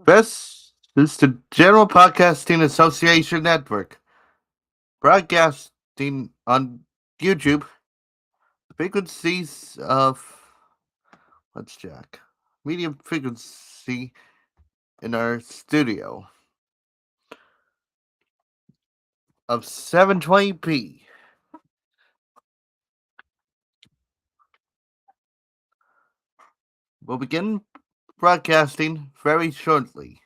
This is the General Podcasting Association Network, broadcasting on YouTube. Frequencies of, let's check, medium frequency in our studio of 720p. We'll begin broadcasting very shortly.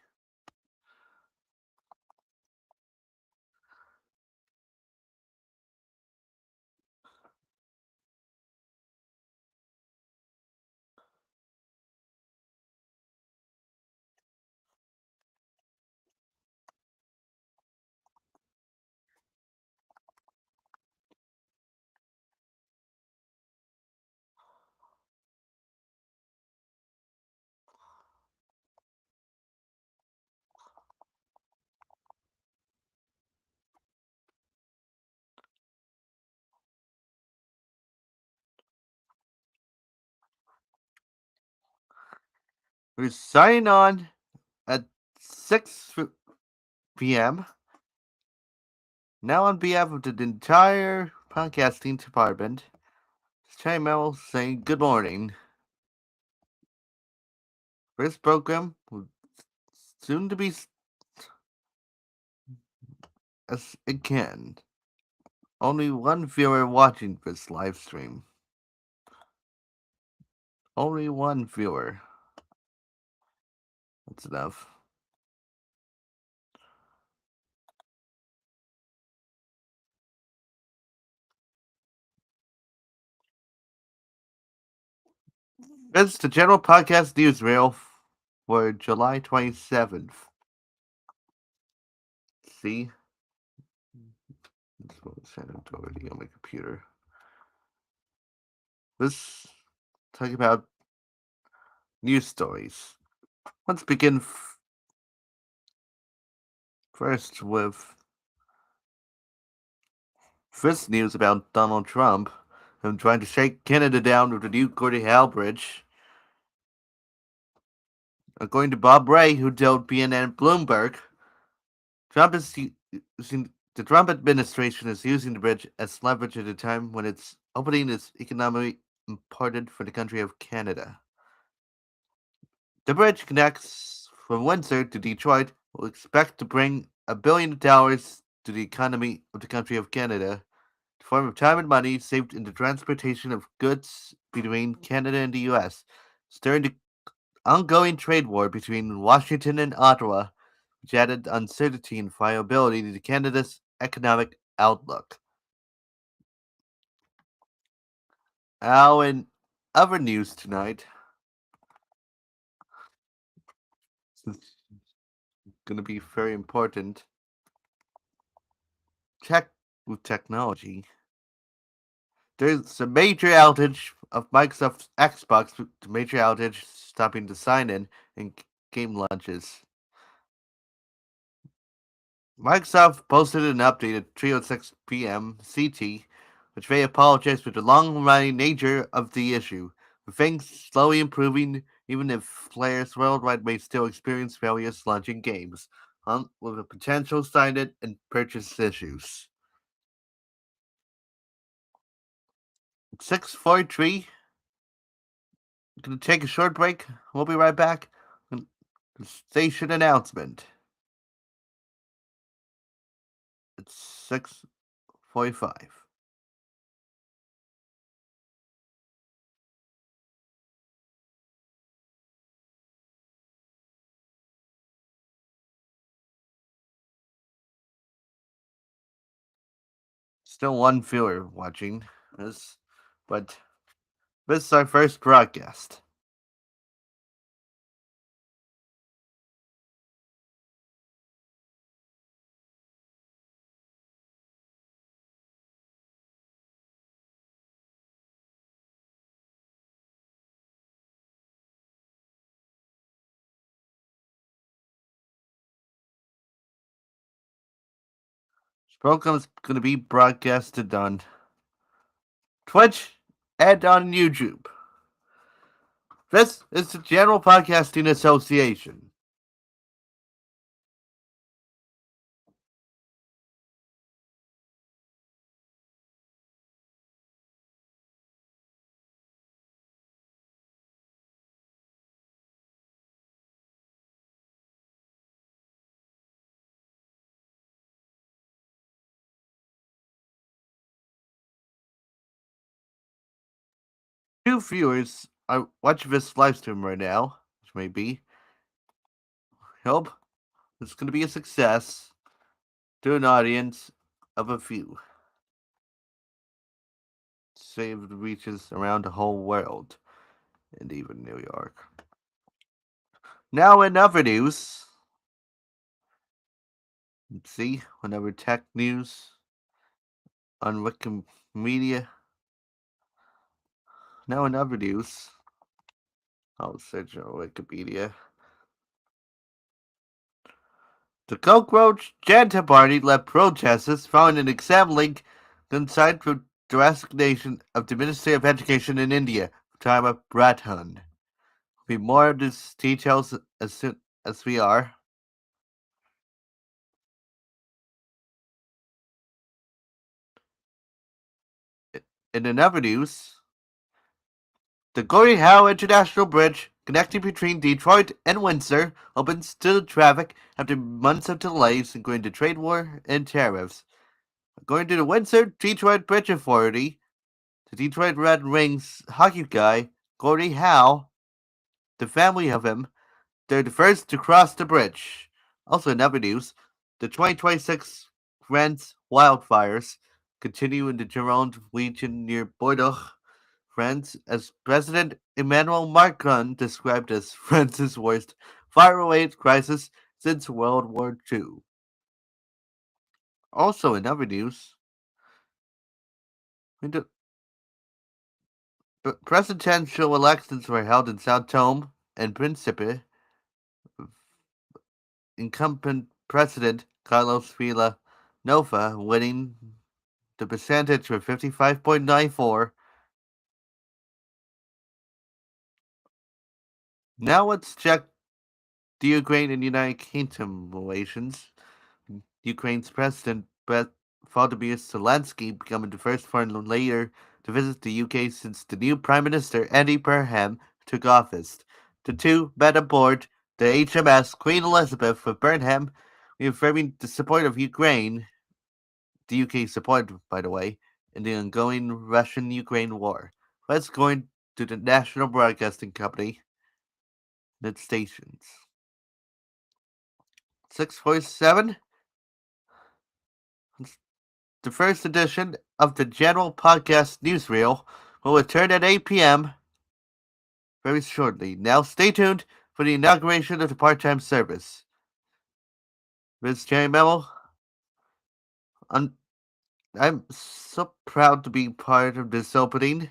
We're signing on at 6 p.m. Now, on behalf of the entire podcasting department, Chime Mel saying good morning. This program will soon to be as it can. Only one viewer watching this live stream. Only one viewer. That's enough. This is the General Podcast Newsreel for July 27th. See? This one sent it already on my computer. Let's talk about news stories. Let's begin first with this news about Donald Trump and trying to shake Canada down with the new Gordie Howe Bridge. According to Bob Ray, who told CNN Bloomberg, Trump is using, the Trump administration is using the bridge as leverage at a time when its opening is economically important for the country of Canada. The bridge connects from Windsor to Detroit. Will expect to bring $1 billion to the economy of the country of Canada, in the form of time and money saved in the transportation of goods between Canada and the U.S. During the ongoing trade war between Washington and Ottawa, which added uncertainty and viability to Canada's economic outlook. Now, in other news tonight, it's going to be very important. With technology, there's a major outage of Microsoft's Xbox, the major outage stopping the sign in and game launches. Microsoft posted an update at 3:06 p.m. CT, which they apologized for the long-running nature of the issue, with things slowly improving even if players worldwide may still experience failures launching games, with a potential sign-in and purchase issues. 6:43. Gonna take a short break. We'll be right back. The station announcement. It's 6:45. Still one viewer watching this, but this is our first broadcast. This program is going to be broadcasted on Twitch and on YouTube. This is the General Podcasting Association. two viewers are watching this live stream right now, which may be, hope it's going to be a success to an audience of a few. Save the reaches around the whole world and even New York. Now in other news, let's see, whenever tech news on Wikimedia. Now in other news, I'll search on Wikipedia. The Cockroach Janta Party led protesters following an exam link consigned for the resignation of the Ministry of Education in India, Tara Bradhan. Be more of these details as soon as we are. In another news, the Gordie Howe International Bridge connecting between Detroit and Windsor opens to traffic after months of delays, including the trade war and tariffs. According to the Windsor-Detroit Bridge Authority, the Detroit Red Wings hockey guy, Gordie Howe, the family of him, they're the first to cross the bridge. Also in other news, the 2026 France wildfires continue in the Gironde region near Bordeaux, France, as President Emmanuel Macron described as France's worst fire-related crisis since World War II. Also in other news, the presidential elections were held in Sao Tome and Principe. Incumbent President Carlos Villa Nova winning the percentage with 55.94. Now let's check the Ukraine and United Kingdom relations. Ukraine's President Volodymyr Zelensky becoming the first foreign leader to visit the UK since the new Prime Minister Andy Burnham took office. The two met aboard the HMS Queen Elizabeth with Burnham reaffirming the support of Ukraine, the UK's support, by the way, in the ongoing Russian-Ukraine war. Let's go into the National Broadcasting Company and its stations. 647, the first edition of the General Podcast Newsreel will return at 8 p.m. very shortly. Now stay tuned for the inauguration of the part-time service. Ms. Jerry Memo, I'm so proud to be part of this opening.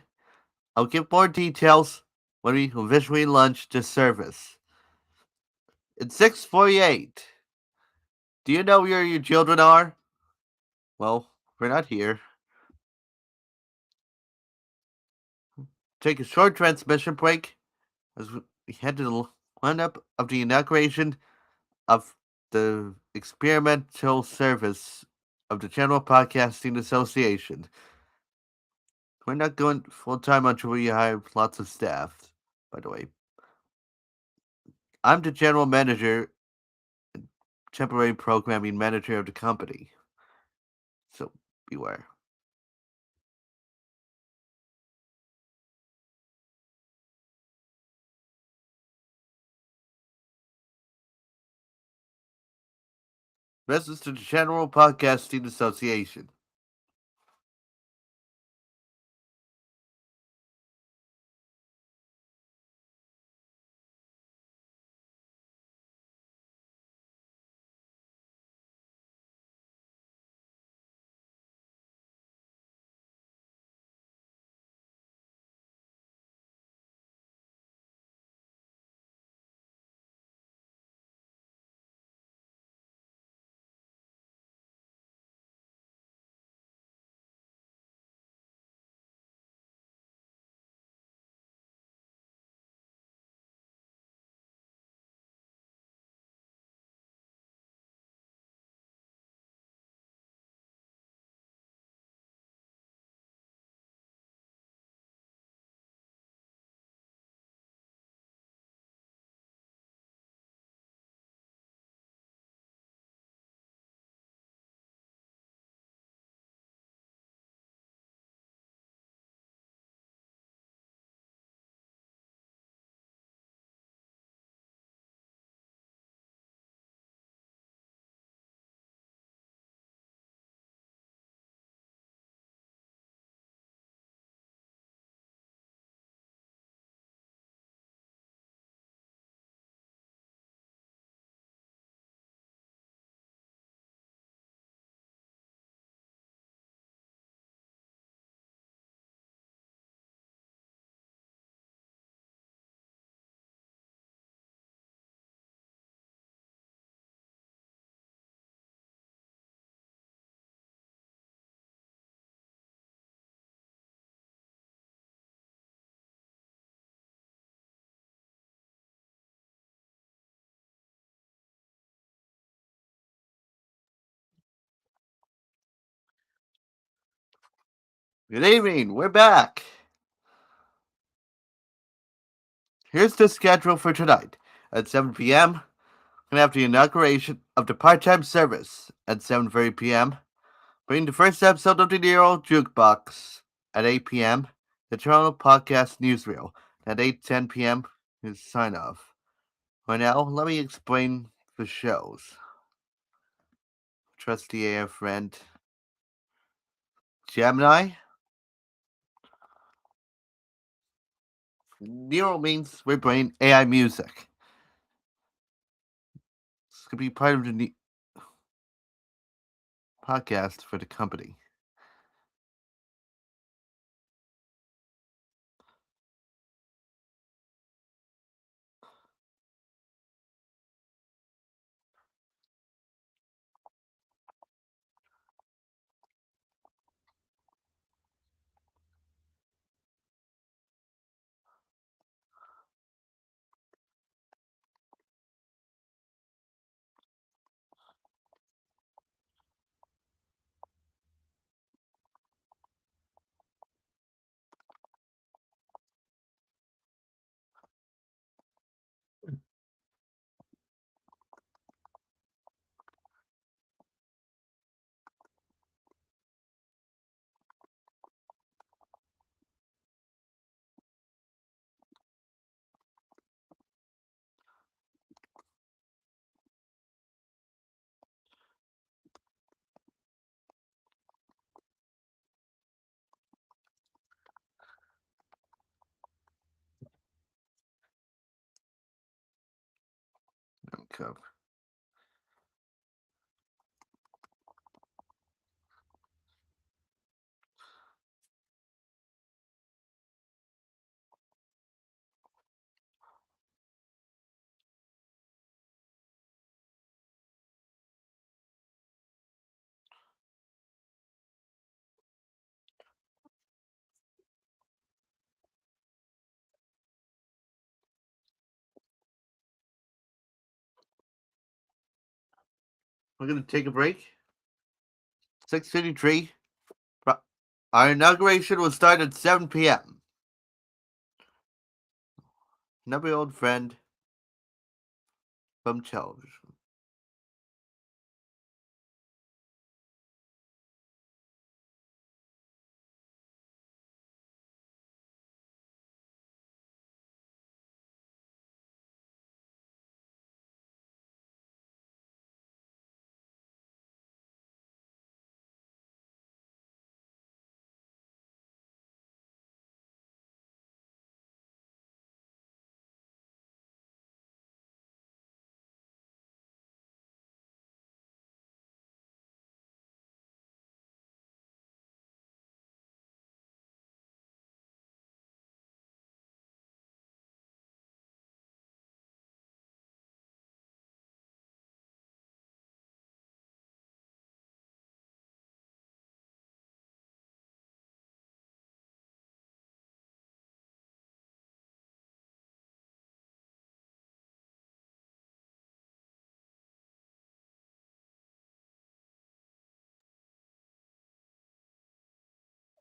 I'll give more details when we officially launch the service. It's 6:48. Do you know where your children are? Well, we're not here. Take a short transmission break as we head to the lineup of the inauguration of the experimental service of the General Podcasting Association. We're not going full time until we hire lots of staff, by the way. I'm the general manager and temporary programming manager of the company, so beware. This is the General Podcasting Association. Good evening, we're back. Here's the schedule for tonight. At 7 p.m., we're gonna have the inauguration of the part-time service. At 7:30 p.m., bring the first episode of the Nero Jukebox. At 8 p.m., the Toronto Podcast Newsreel. At 8:10 p.m., is sign off. Right now, let me explain the shows. Trust the AF friend. Gemini. Nero means we're playing AI music. This could be part of the podcast for the company. Okay. We're gonna take a break. 6:53. Our inauguration will start at 7 p.m. Another old friend from television.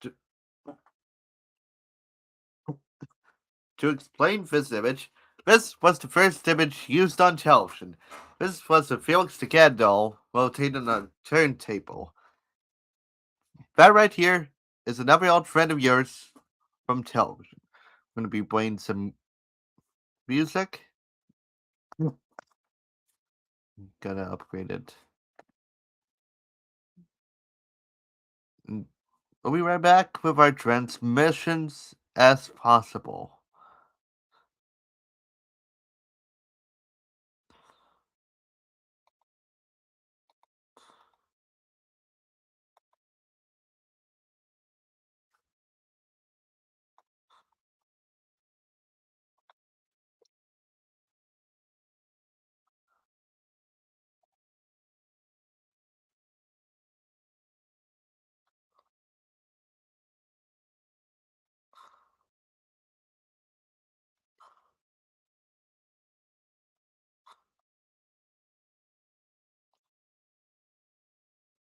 To, to explain this image, this was the first image used on television. This was a Felix the Cat doll rotated on a turntable. That right here is another old friend of yours from television. I'm gonna be playing some music. Gotta upgrade it. And we'll be right back with our transmissions as possible.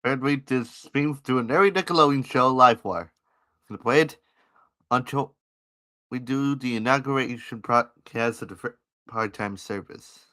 Third week this streams to an every Nickelodeon show, Livewire. Gonna play it until we do the inauguration broadcast of the part-time service.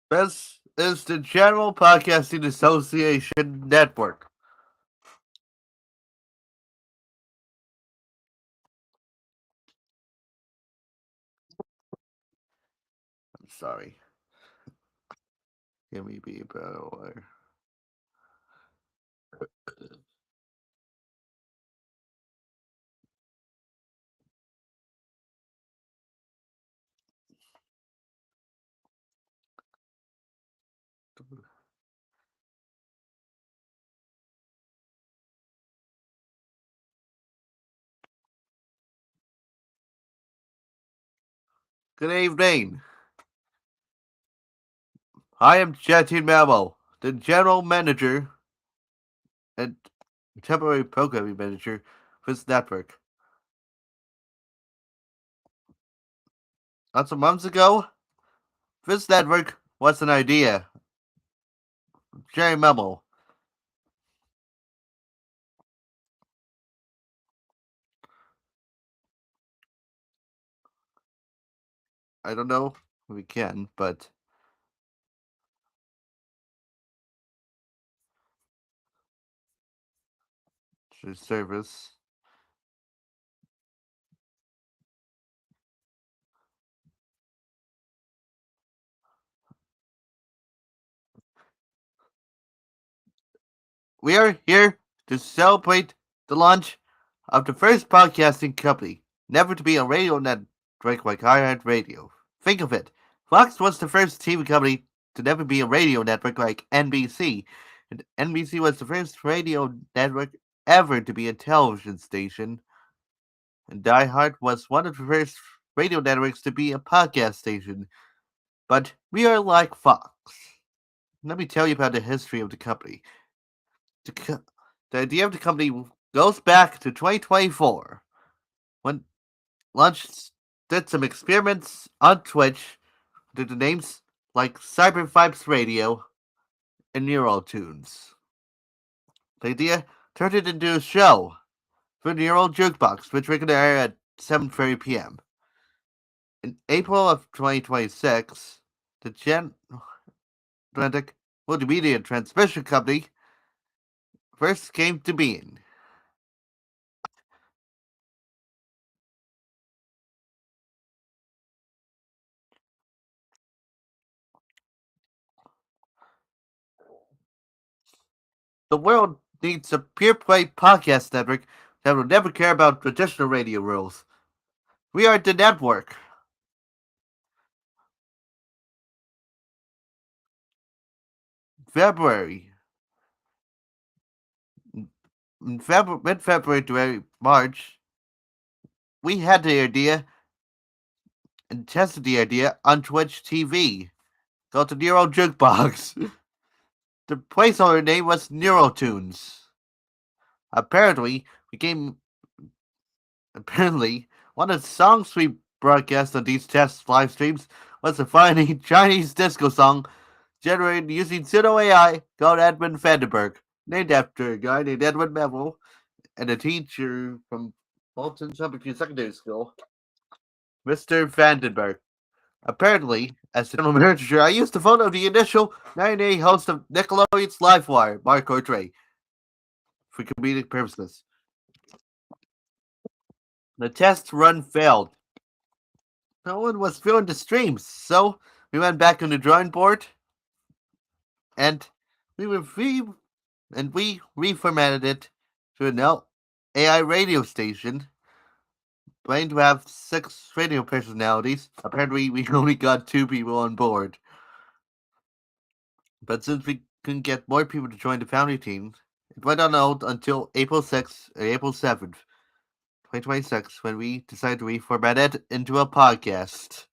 This is the General Podcasting Association Network. I'm sorry. Give me be a better word. Good evening. I am Jetty Memo, the General Manager and Temporary Programming Manager for this network. Not some months ago, this network was an idea. Jerry Memo. I don't know if we can, but service. we are here to celebrate the launch of the first podcasting company never to be a radio network like iHeart Radio. Think of it. Fox was the first TV company to never be a radio network like NBC, and NBC was the first radio network ever to be a television station, and iHeart was one of the first radio networks to be a podcast station. But we are like Fox. Let me tell you about the history of the company. The, co- the idea of the company goes back to 2024 when Lunch did some experiments on Twitch with the names like Cyber Vibes Radio and Neural Tunes. The idea turned it into a show for Neural Jukebox, which we're going to air at 7:30 p.m. In April of 2026, the Atlantic Multimedia Transmission Company first came to being. The world needs a pure play podcast network that will never care about traditional radio rules. We are the network. February. In mid February to March, we had the idea and tested the idea on Twitch TV called the Neuro Jukebox. The placeholder name was Neurotunes. Apparently, we came apparently one of the songs we broadcast on these test live streams was a funny Chinese disco song generated using pseudo AI called Edmund Vandenberg, named after a guy named Edwin Melville and a teacher from Bolton Public Secondary School, Mr. Vandenberg. Apparently, as the general manager, I used the photo of the initial 9A host of Nickelodeon's Livewire, Mark Ortray, for comedic purposes. The test run failed. No one was viewing the streams, so we went back on the drawing board and we were we reformatted it to an AI radio station, planning to have 6 radio personalities. Apparently, we only got 2 people on board. But since we couldn't get more people to join the founding team, it went on hold until April 6th or April 7th, 2026, when we decided to reformat it into a podcast.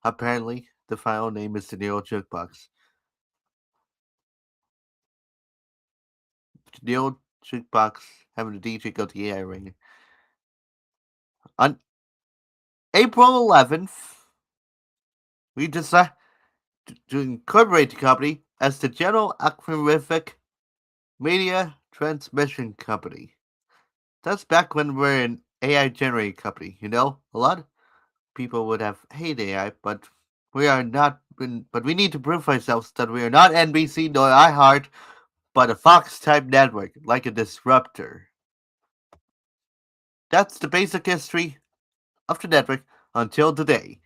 Apparently, the final name is the Neo Jukebox. The Neo Jukebox having the DJ go to the AI ring. On April 11th, we decided to incorporate the company as the General Aquarific Media Transmission Company. That's back when we're an AI generated company, you know? A lot of people would have hate AI, but we are not but we need to prove ourselves that we are not NBC nor iHeart, but a Fox type network, like a disruptor. That's the basic history of the network until today.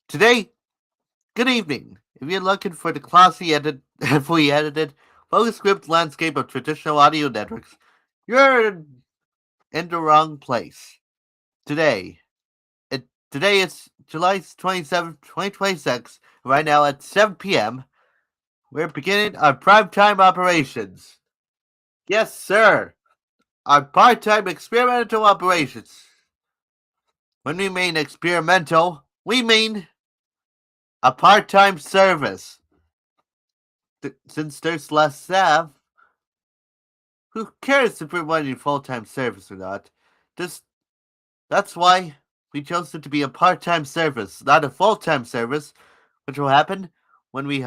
Today, good evening. If you're looking for the classy fully edited, focus script landscape of traditional audio networks, you're in the wrong place. Today, today is July 27th, 2026. Right now at 7 p.m., we're beginning our primetime operations. Yes, sir. Our part-time experimental operations. When we mean experimental, we mean a part-time service. Since there's less staff, who cares if we're running full-time service or not? Just that's why we chose it to be a part-time service, not a full-time service, which will happen when we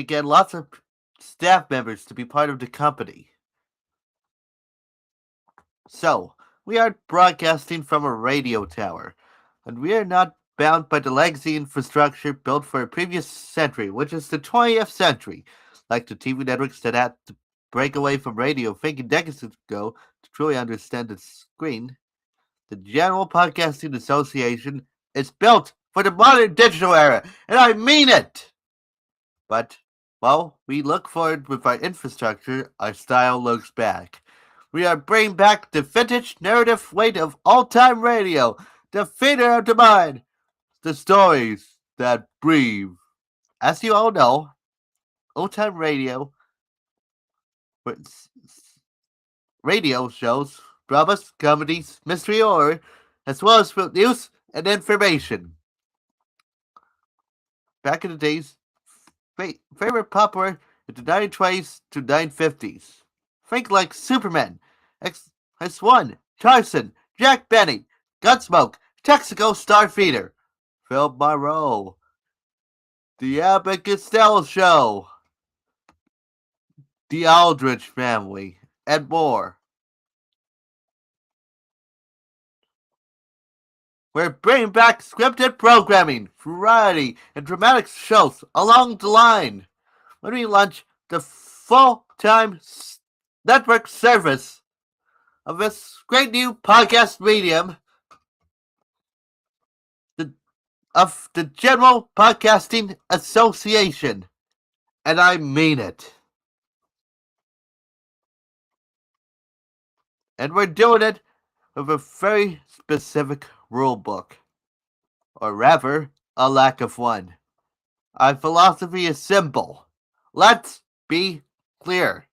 get lots of staff members to be part of the company. So, we are broadcasting from a radio tower, and we are not bound by the legacy infrastructure built for a previous century, which is the 20th century, like the TV networks that had to break away from radio thinking decades ago to truly understand its screen. The General Podcasting Association is built for the modern digital era, and I mean it! But While we look forward with our infrastructure, our style looks back. We are bringing back the vintage narrative weight of all-time radio, the theater of the mind, the stories that breathe. As you all know, old-time radio shows, dramas, comedies, mystery horror, as well as real news and information. Back in the days, favorite popular in the 1920s to 1950s. Think like Superman, X1, Tarzan, Jack Benny, Gunsmoke, Texaco Starfeeder, Phil Monroe, The Abbott Costello Show, The Aldrich Family, and more. We're bringing back scripted programming, variety, and dramatic shows along the line. When we launch the full-time network service of this great new podcast medium, the, of the General Podcasting Association. And I mean it. And we're doing it with a very specific rule book, or rather, a lack of one. Our philosophy is simple. Let's be clear.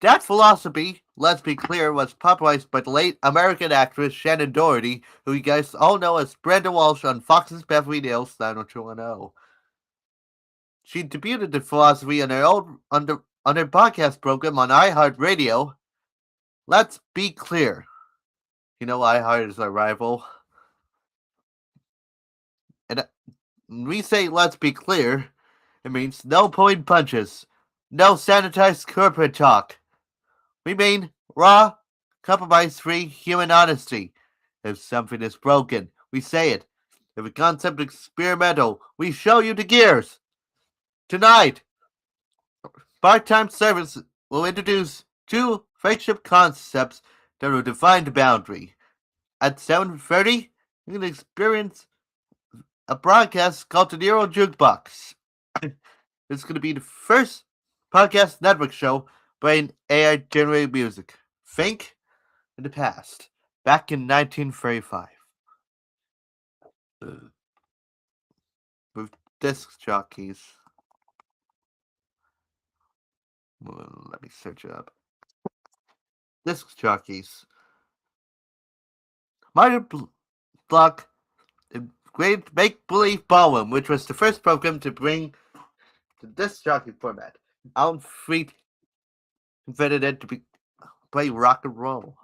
That philosophy, let's be clear, was popularized by the late American actress Shannon Doherty, who you guys all know as Brenda Walsh on Fox's Beverly Hills 90210. She debuted the philosophy on her podcast program on iHeartRadio. Let's be clear. You know iHeart is our rival. And when we say let's be clear, it means no pulling punches, no sanitized corporate talk. We mean raw, compromise-free human honesty. If something is broken, we say it. If a concept is experimental, we show you the gears. Tonight, part-time service will introduce two flagship concepts that will define the boundary. At 7:30, you can experience a broadcast called the Jukebox. It's going to be the first podcast network show playing AI-generated music. Think in the past, back in 1935, with disc jockeys. Let me search it up. Disc jockeys. Mario Block, the Great Make Believe Ballroom, which was the first program to bring the disc jockey format. Alan Freed invented it to play rock and roll.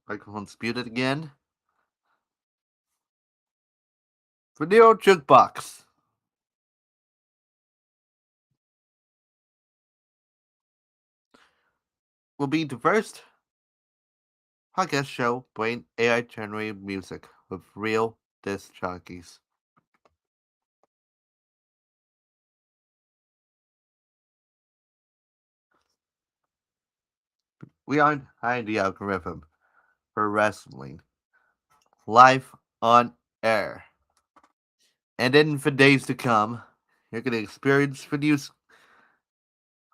Microphone's muted again. Video Jukebox will be the first podcast show playing AI generated music with real disc jockeys. We aren't hiding the algorithm for wrestling live on air. And then for days to come, you're going to experience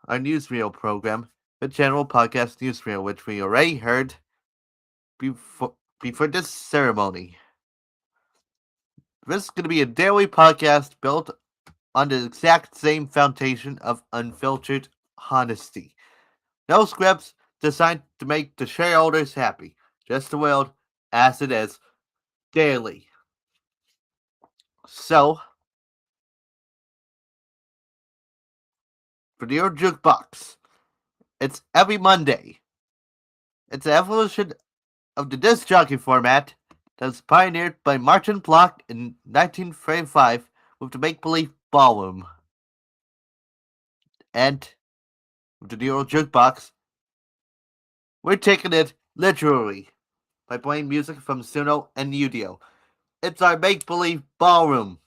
our Newsreel program, the general podcast Newsreel, which we already heard before, before this ceremony. This is going to be a daily podcast built on the exact same foundation of unfiltered honesty. No scripts designed to make the shareholders happy. Just the world as it is daily. So, for your jukebox, it's every Monday. It's an evolution of the disc jockey format that was pioneered by Martin Block in 1935 with the make believe ballroom. And with the Nero Jukebox, we're taking it literally by playing music from Suno and Udio. It's our make believe ballroom.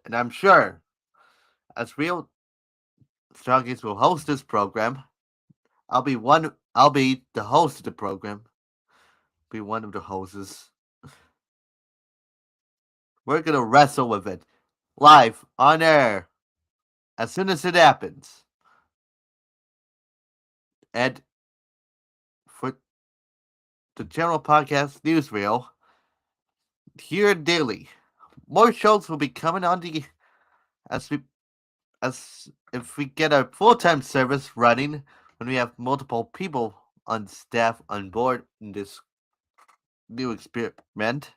And I'm sure, as real jockeys will host this program, I'll be the host of the program. Be one of the hosts. We're gonna wrestle with it live on air as soon as it happens. And for the general podcast newsreel, here daily, more shows will be coming on the as we as if we get our full time service running when we have multiple people on staff on board in this new experiment.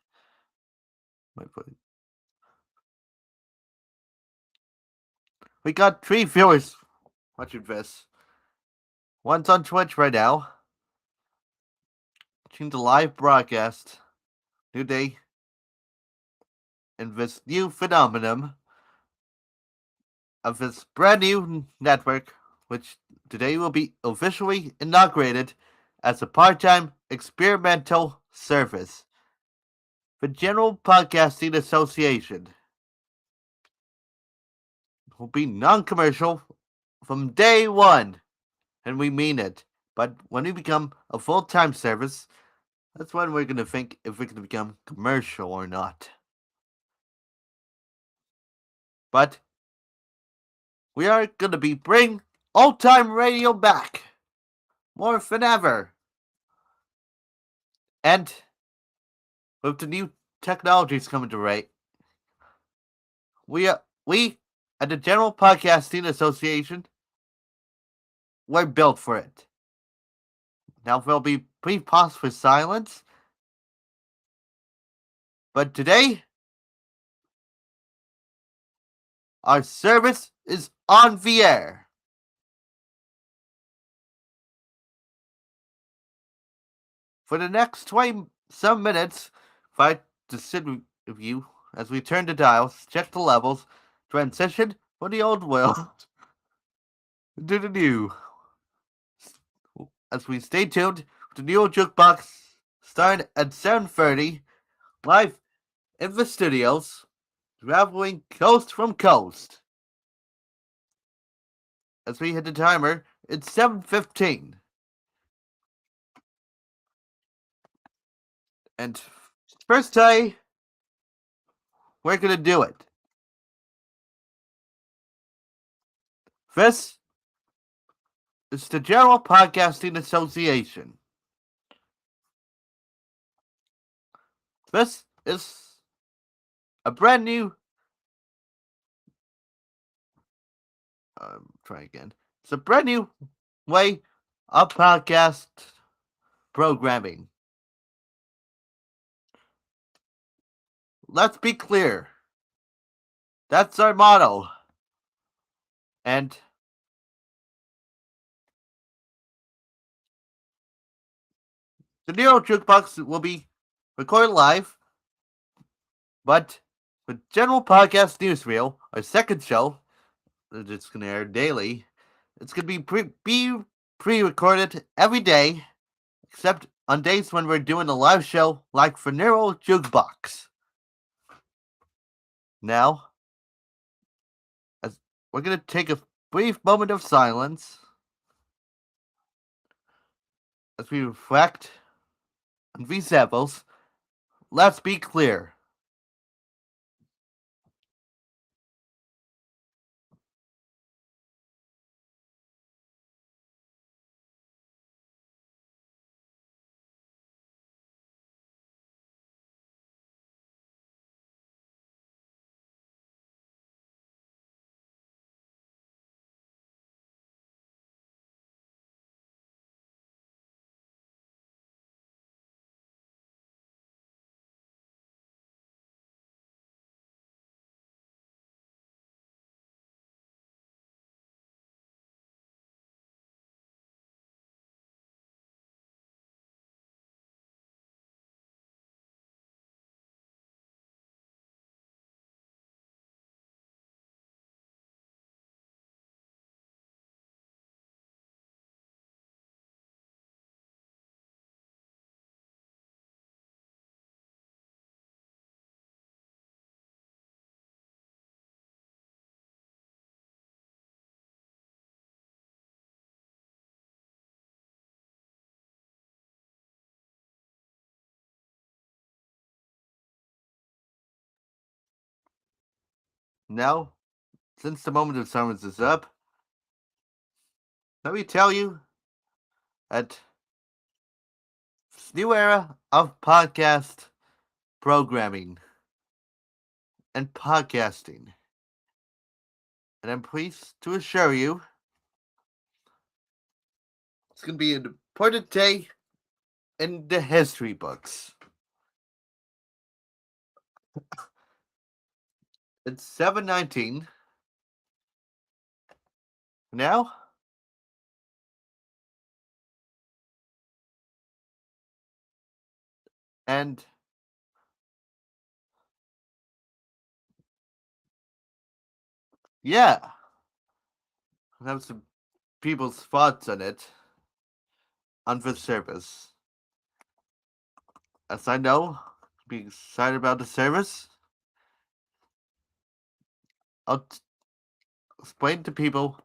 We got 3 viewers watching this. One's on Twitch right now, watching the live broadcast. New day in this new phenomenon of this brand new network, which today will be officially inaugurated as a part time experimental service. The General Podcasting Association will be non commercial from day one, and we mean it. But when we become a full time service, that's when we're going to think if we can become commercial or not. But we are going to be bring old time radio back more than ever. And with the new technologies coming to rate, we at the General Podcasting Association we're built for it. Now there'll be brief pause for silence, but today our service is on the air. For the next 20 some minutes, fight to sit with you as we turn the dials, check the levels, transition from the old world to the new. As we stay tuned to the new jukebox starting at 7:30 live in the studios, traveling coast from coast. As we hit the timer, it's 7:15. And first day, we're gonna do it. This is the General Podcasting Association. This is a brand new. Try again. It's a brand new way of podcast programming. Let's be clear. That's our motto. And The Nero Jukebox will be recorded live, but the general podcast Newsreel, our second show, it's going to air daily, it's going to pre-recorded every day, except on days when we're doing a live show like for Nero Jukebox. Now, as we're going to take a brief moment of silence as we reflect on these levels. Let's be clear. Now, since the moment of silence is up, let me tell you that this new era of podcast programming and podcasting, and I'm pleased to assure you it's going to be an important day in the history books. It's 7:19 now, and yeah, I have some people's thoughts on it on the service. As I know, be excited about the service. I'll explain to people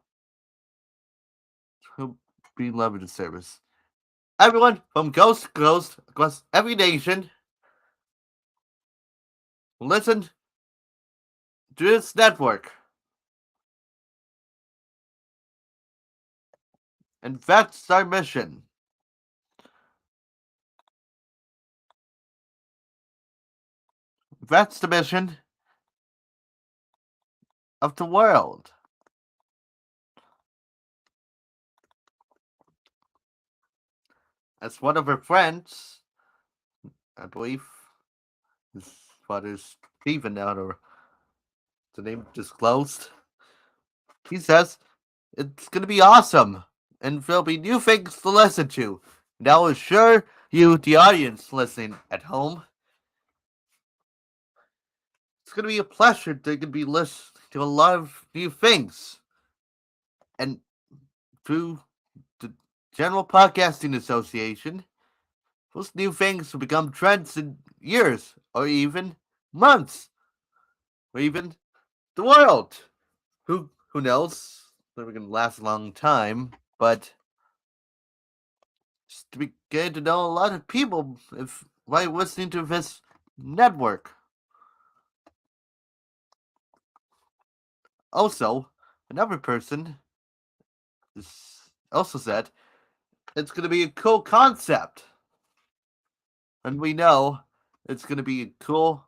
who be loving the service. Everyone from coast to coast across every nation, listen to this network. And that's our mission. That's the mission of the world. As one of her friends, I believe his father's Stephen out or the name disclosed, he says it's gonna be awesome and there'll be new things to listen to. And I'll assure you, the audience listening at home, it's gonna be a pleasure to be listening to a lot of new things. And through the General Podcasting Association, those new things will become trends in years, or even months, or even the world. Who knows? They're gonna last a long time, but just to begin to know a lot of people if by listening to this network. Also, another person also said it's gonna be a cool concept. And we know it's gonna be a cool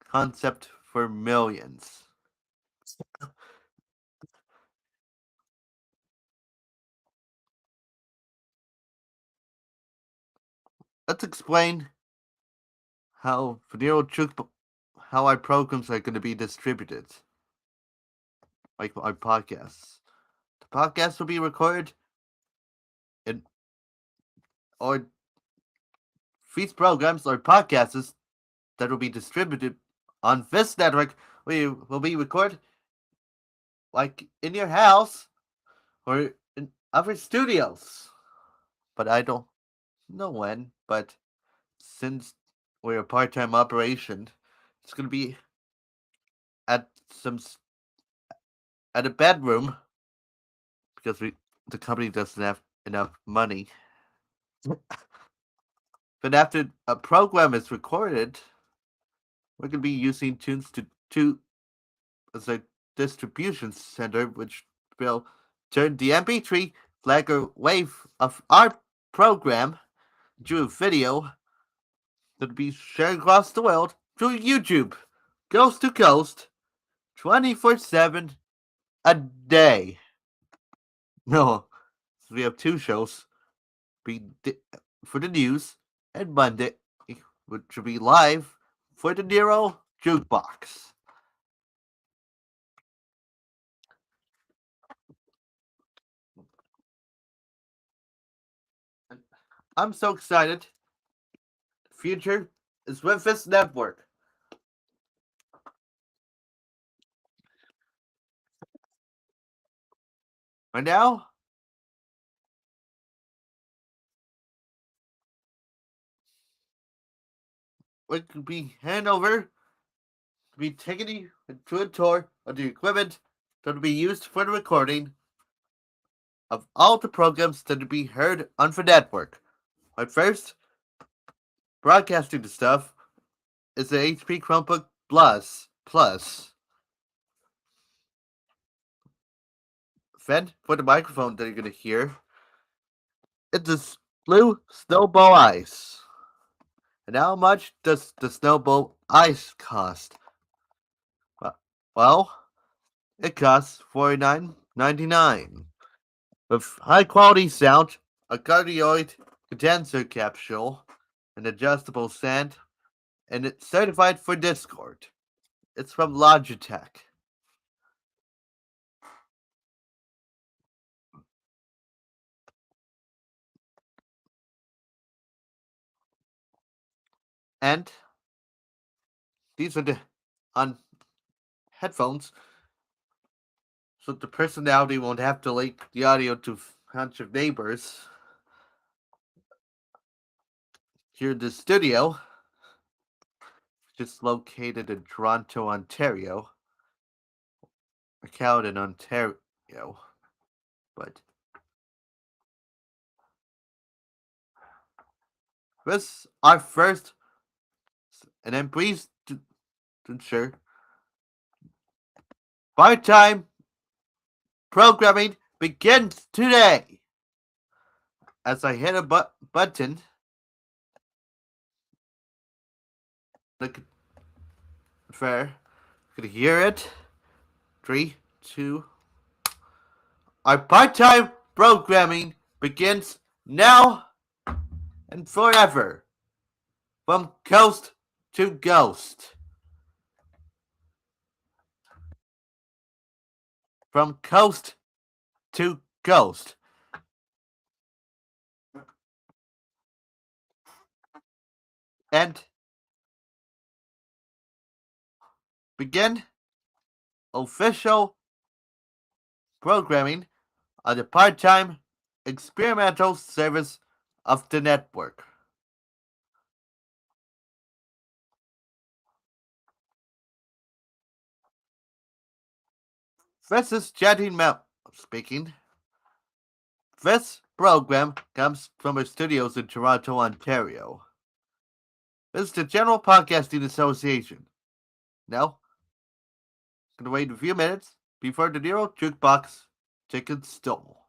concept for millions. Let's explain how Video Truth, how our programs are going to be distributed, like our podcasts. The podcast will be recorded in or These programs are podcasts that will be distributed on this network. We will be recorded like in your house or in other studios. But I don't know when. But since we're a part-time operation, it's gonna be at some at a bedroom because the company doesn't have enough money. But after a program is recorded, we're gonna be using tunes to as a distribution center, which will turn the MP3 flag or wave of our program into a video that'll be shared across the world through YouTube, coast to coast, 24/7 a day. No, so we have two shows. Be for the news and Monday, which will be live for the Nero Jukebox. I'm so excited. The future is with this network. Right now, we could be hand over, be taking you to a tour of the equipment that will be used for the recording of all the programs that will be heard on the network. But first, broadcasting the stuff is the HP Chromebook Plus. Then, for the microphone that you're going to hear, it's this blue snowball ice. And how much does the snowball ice cost? Well, it costs $49.99. With high quality sound, a cardioid condenser capsule, an adjustable stand, and it's certified for Discord. It's from Logitech. And these are the on headphones, so the personality won't have to link the audio to a bunch of neighbors. Here in the studio, which is located in Toronto, Ontario, or in Ontario. But this our first, and I'm pleased to ensure part-time programming begins today. As I hit a button, look fair, you can hear it. 3, 2. Our part-time programming begins now and forever, from coast to ghost. From coast to ghost. And begin official programming on the part-time experimental service of the network. This is Jetty Mel speaking. This program comes from our studios in Toronto, Ontario. This is the General Podcasting Association. Now, gonna wait a few minutes before the Nero Jukebox tickets stole.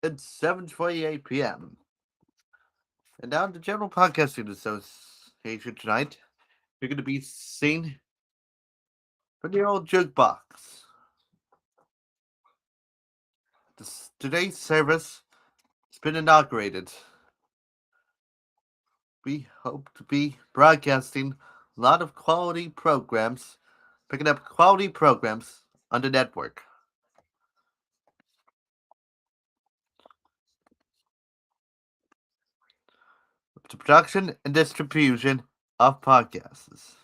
It's 7:28 p.m. And now the General Podcasting Association tonight. You're going to be seen from the old Jukebox. Today's service has been inaugurated. We hope to be broadcasting a lot of quality programs, picking up quality programs on the network. The production and distribution of podcasts.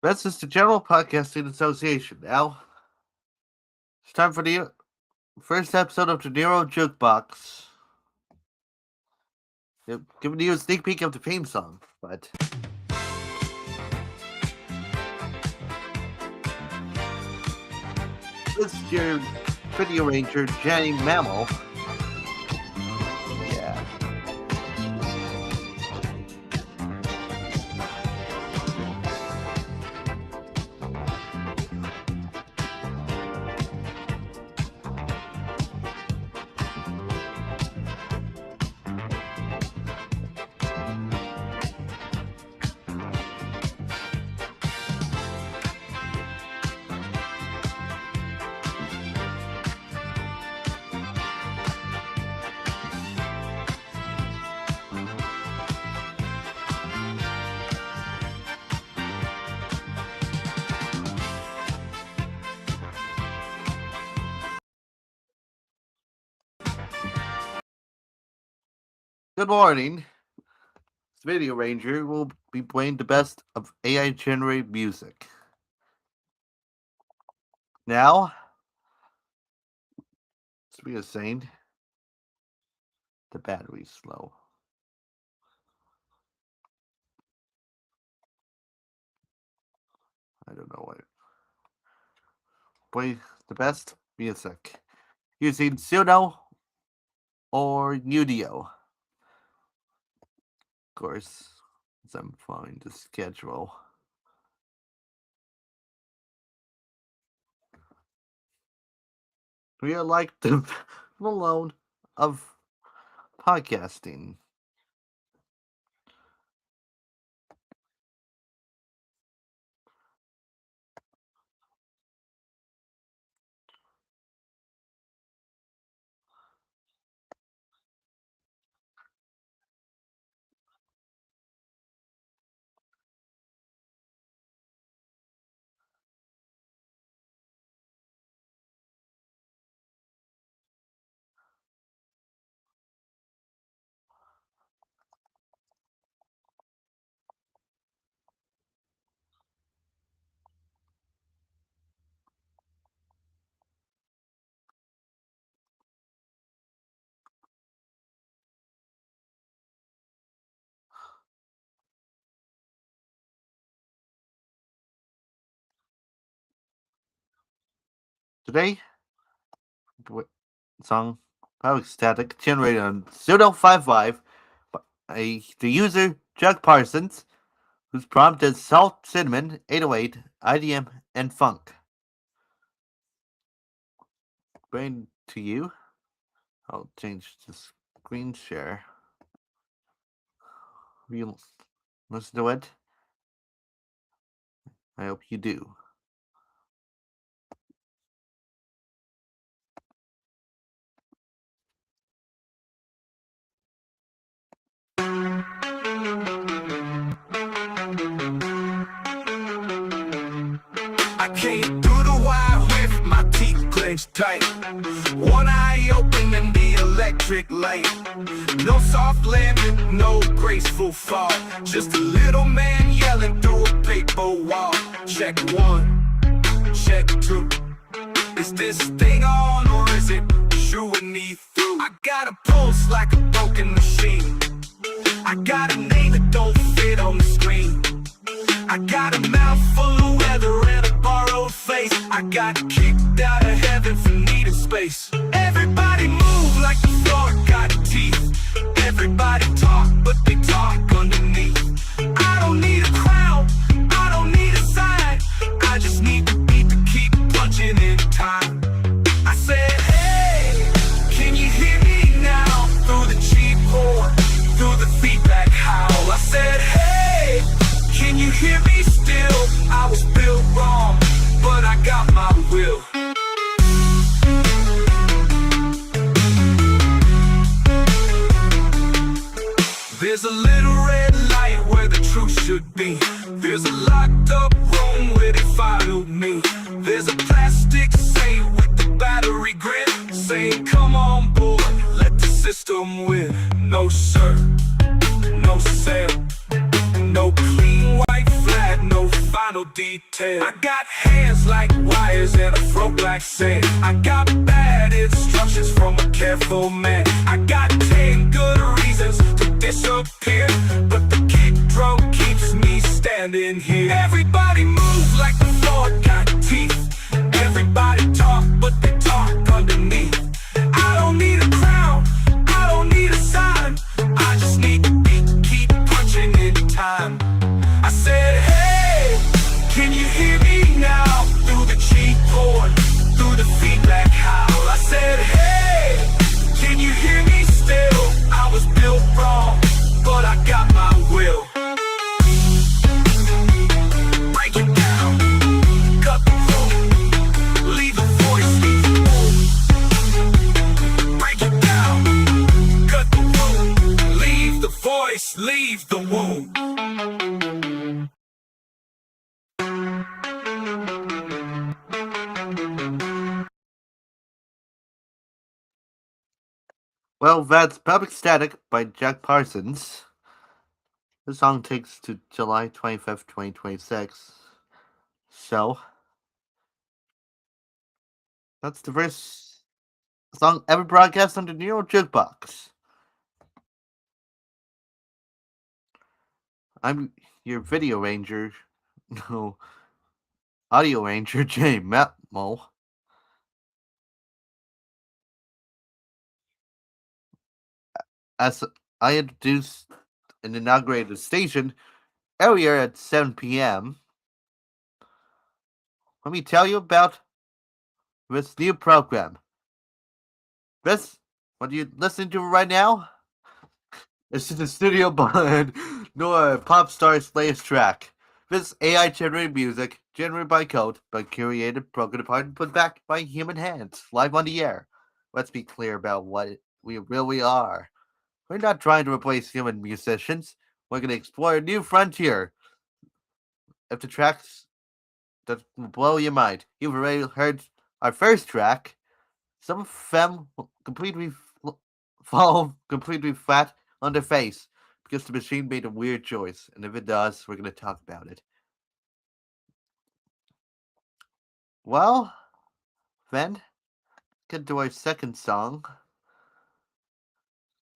This is the General Podcasting Association. Now, it's time for the first episode of the Nero Jukebox. Giving you a sneak peek of the theme song, but this is your video ranger, Jenny Mammal. Yeah. Good morning. This video ranger will be playing the best of AI generated music. Now, as we are saying, the battery's slow. I don't know why. Play the best music using Suno or Udio. Of course, as I'm following the schedule. We are like the Malone of podcasting. Today, the song Public Static generated on Pseudo55 by the user Chuck Parsons, whose prompt is salt, cinnamon, 808, IDM, and funk. Bring to you. I'll change the screen share. You listen to it? I hope you do. I came through the wire with my teeth clenched tight. One eye open in the electric light. No soft landing, no graceful fall. Just a little man yelling through a paper wall. Check one, check two. Is this thing on or is it shooing me through? I got a pulse like a broken machine. I got a name that don't fit on the screen. I got a mouth full of weather and a borrowed face. I got kicked out of heaven for needing space. Everybody move like the floor got teeth. Everybody talk, but they talk underneath. I don't need a crown, I don't need a sign. I just need the beat to keep punching in time. I said, hey, can you hear me now? Through the cheap horn, through the feedback howl. I said, hey, can you hear me still? I was built wrong, but I got my will. There's a little red light where the truth should be. There's a locked up room where they filed me. There's a plastic safe with the battery grid saying come on board, let the system win. No sir, no sale, no clean white flag, no final detail. I got hands like wires and a throat like sand. I got bad instructions from a careful man. I got 10 good reasons to disappear, but the kick drum keeps me standing here. Everybody move like the floor got teeth. Everybody talk, but they talk underneath. I don't need a crown, I don't need a sign. I just need the beat to keep punching in time. I said, hey, can you hear me now? Through the cheap board, through the feedback howl. I said, hey, can you hear me still? I was built wrong, but I got my will. Break it down, cut the room, leave the voice, leave the womb. Break it down, cut the room, leave the voice, leave the womb. Well, that's Public Static by Jack Parsons. The song takes to July 25th, 2026. So, that's the first song ever broadcast on the Jukebox. I'm your video ranger, no, audio ranger, Jay Matmo. As I introduced and inaugurated the station earlier at 7 p.m., let me tell you about this new program. This, what you listening to right now? It's just a studio behind nor a pop star's latest track. This AI generated music, generated by code, but curated, broken apart, and put back by human hands, live on the air. Let's be clear about what we really are. We're not trying to replace human musicians. We're going to explore a new frontier. If the tracks that will blow your mind, you've already heard our first track. Some of them will completely fall completely flat on their face because the machine made a weird choice. And if it does, we're going to talk about it. Well, then, get to our second song.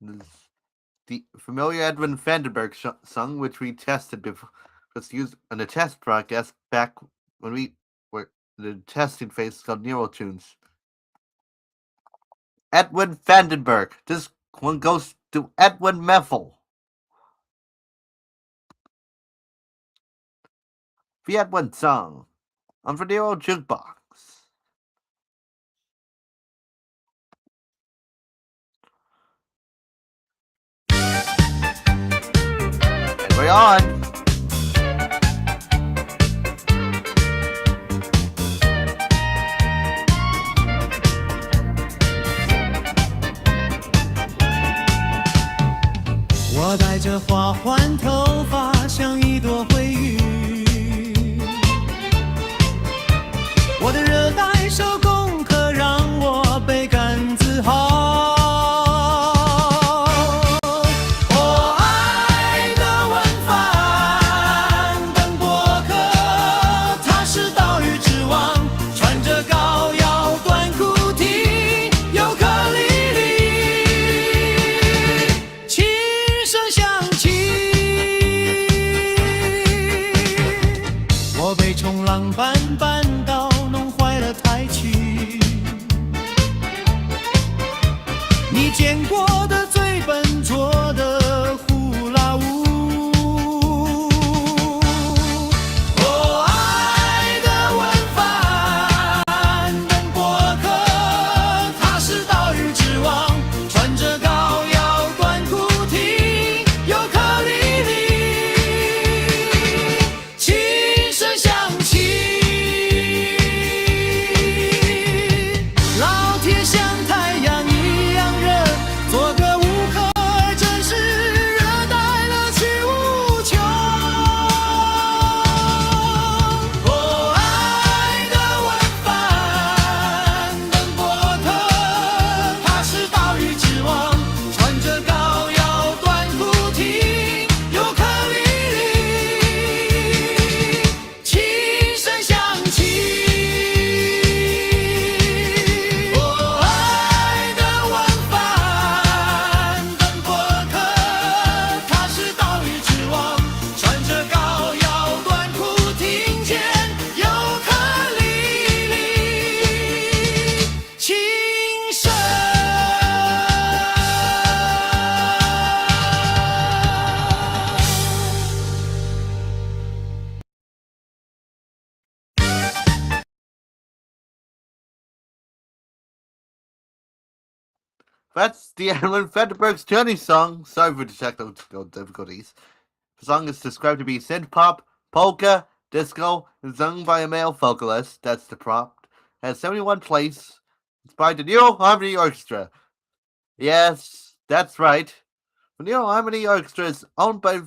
This the familiar Edwin Vandenberg song, which we tested before, was used on a test broadcast back when we were in the testing phase called Neurotunes. Edwin Vandenberg. This one goes to Edwin Meffel. The Edwin song on the Nero Jukebox. And we're on. 我戴着花环头发，像一朵灰云。我的热带手工课让我倍感自豪。我爱的文帆奔波客，他是岛屿之王，穿着高腰短裤 T， 尤克里里，琴声响起，我被冲浪板绊倒，弄坏了台曲。你见过的最笨拙的呼啦舞。我爱的文帆奔波客，他是岛屿之王，穿着高腰短裤 T， 尤克里里，琴声响起，老天像太阳一样热，做个乌克尔真是热带乐趣无穷。我爱的文帆奔波客，他是岛屿之王，穿着高腰短裤 T， 尤克里里，琴声响起。我爱的文帆奔波客，他是岛屿之王，穿着高腰短裤，听见尤克里里琴声。That's the Edwin Vandenberg's Journey song. Sorry for the technical difficulties. The song is described to be synth pop, polka, disco, and sung by a male vocalist. That's the prompt. It has 71 plays. It's by the Neo Harmony Orchestra. Yes, that's right. The Neo Harmony Orchestra is owned by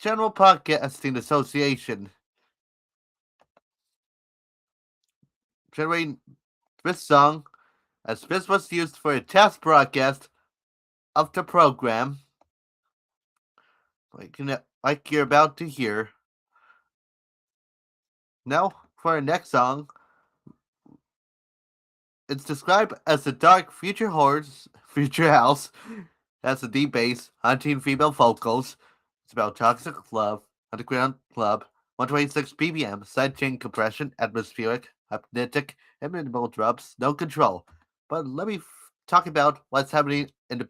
General Podcasting Association. Generating this song, as this was used for a test broadcast of the program, like you're about to hear. Now, for our next song, it's described as a dark future future house. Has a deep bass, haunting female vocals. It's about toxic love, underground club, 126 BPM, sidechain compression, atmospheric, hypnotic, and minimal drums, no control. But let me talk about what's happening in the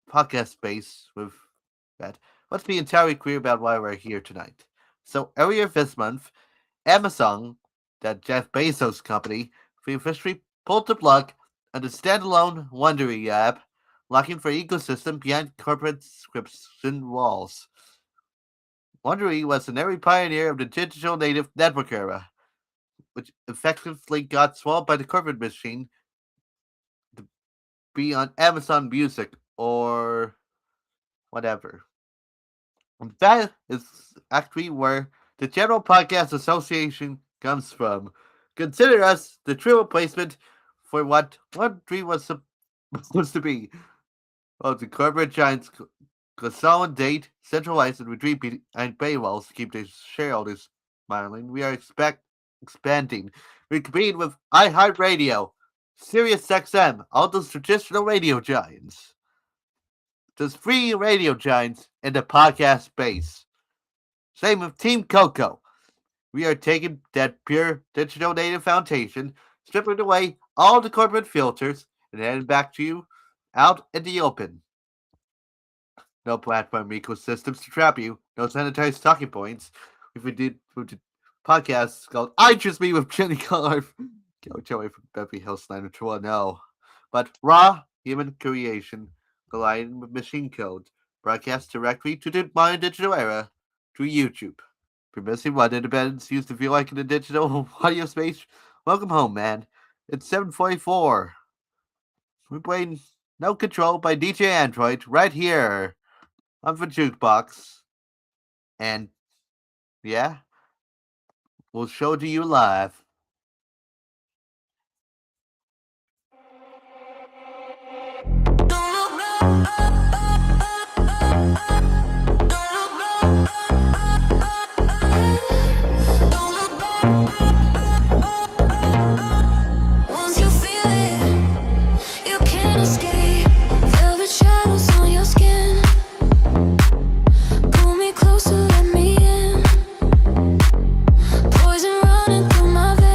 podcast space with that. Let's be entirely clear about why we're here tonight. So earlier this month, Amazon, that Jeff Bezos company, we officially pulled the plug on the standalone Wondery app, locking for ecosystem behind corporate subscription walls. Wondery was an early pioneer of the digital native network era, which effectively got swallowed by the corporate machine to be on Amazon Music or whatever. And that is actually where the General Podcast Association comes from. Consider us the true replacement for what One Tree was supposed to be. Well, the corporate giants consolidate, centralize, and retreat behind paywalls to keep their shareholders smiling. We are expanding. We compete with iHeartRadio, SiriusXM, all those traditional radio giants. There's free radio giants in the podcast space. Same with Team Coco. We are taking that pure digital native foundation, stripping away all the corporate filters, and heading back to you out in the open. No platform ecosystems to trap you, no sanitized talking points. If we did with the podcast called I Just Me with Jenny Collar, go away from Beverly Hills 90210. But raw human creation colliding with machine code, broadcast directly to the modern digital era through YouTube. If you're missing what independence used to feel like in the digital audio space, welcome home, man. It's 7:44. We're playing No Control by DJ Android right here on the Jukebox. And yeah, we'll show it to you live. Once you feel it, you can't escape. Velvet shadows on your skin. Pull me closer, let me in. Poison running through my veins.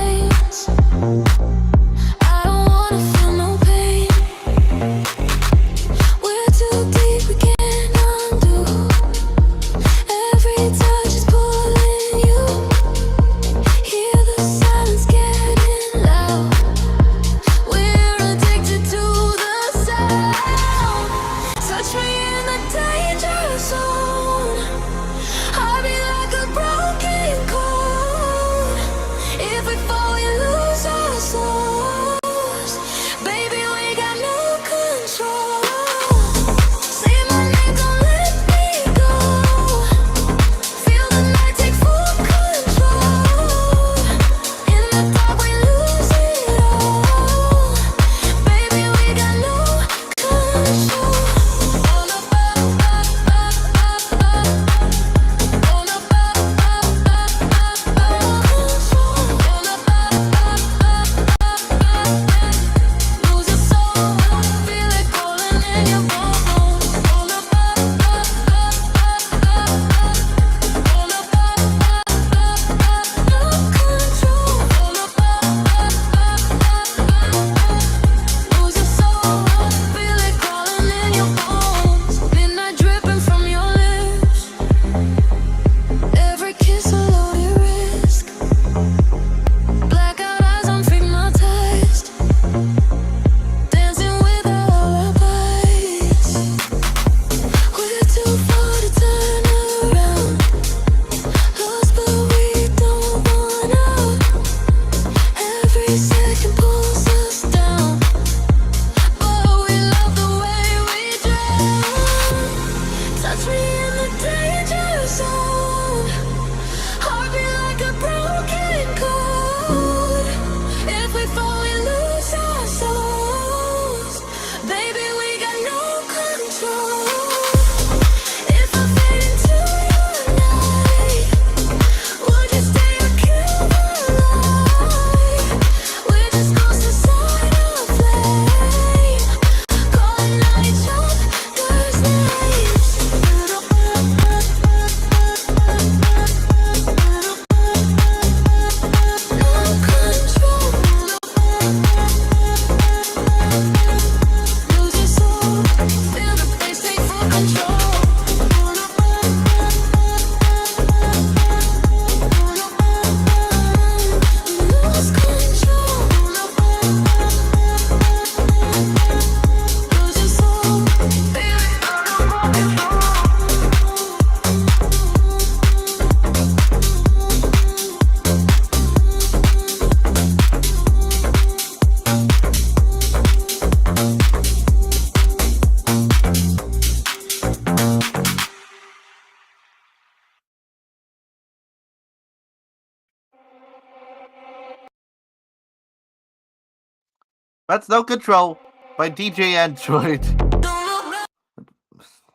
That's No Control by DJ Android.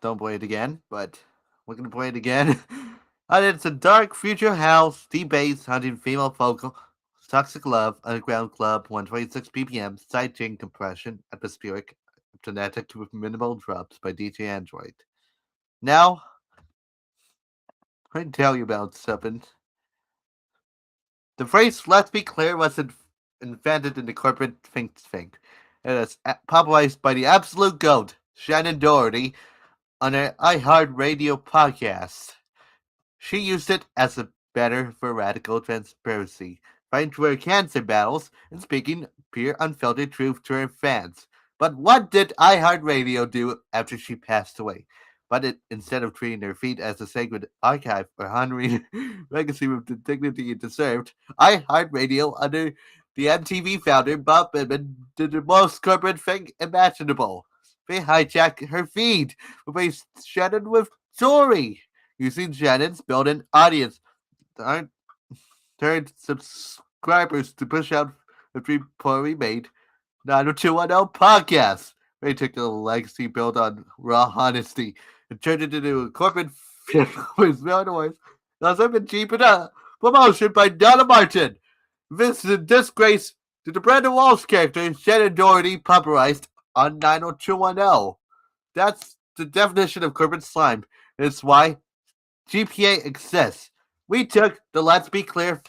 Don't play it again, but we're gonna play it again. And it's a dark future house, deep bass, hunting female vocal, toxic love, underground club, 126 BPM, sidechain compression, atmospheric, genetic with minimal drops by DJ Android. Now, let me tell you about something. The phrase "let's be clear" was invented in the corporate think tank. It was popularized by the absolute goat, Shannon Doherty, on her iHeartRadio podcast. She used it as a banner for radical transparency, fighting to her cancer battles and speaking pure unfiltered truth to her fans. But what did iHeartRadio do after she passed away? But instead of treating her feet as a sacred archive or honoring legacy with the dignity it deserved, iHeartRadio, under the MTV founder Bob Pittman, did the most corporate thing imaginable. They hijacked her feed, replaced Shannon with Dory, using Shannon's built-in audience aren't turned subscribers to push out the three poorly made 90210 podcasts. They took the legacy built on raw honesty and turned it into a corporate with no noise. Now been cheap enough promotion by Donna Martin. This is a disgrace to the Brandon Walsh character Shannon Doherty popularized on 90210. That's the definition of corporate slime. It's why GPA exists. We took the let's be clear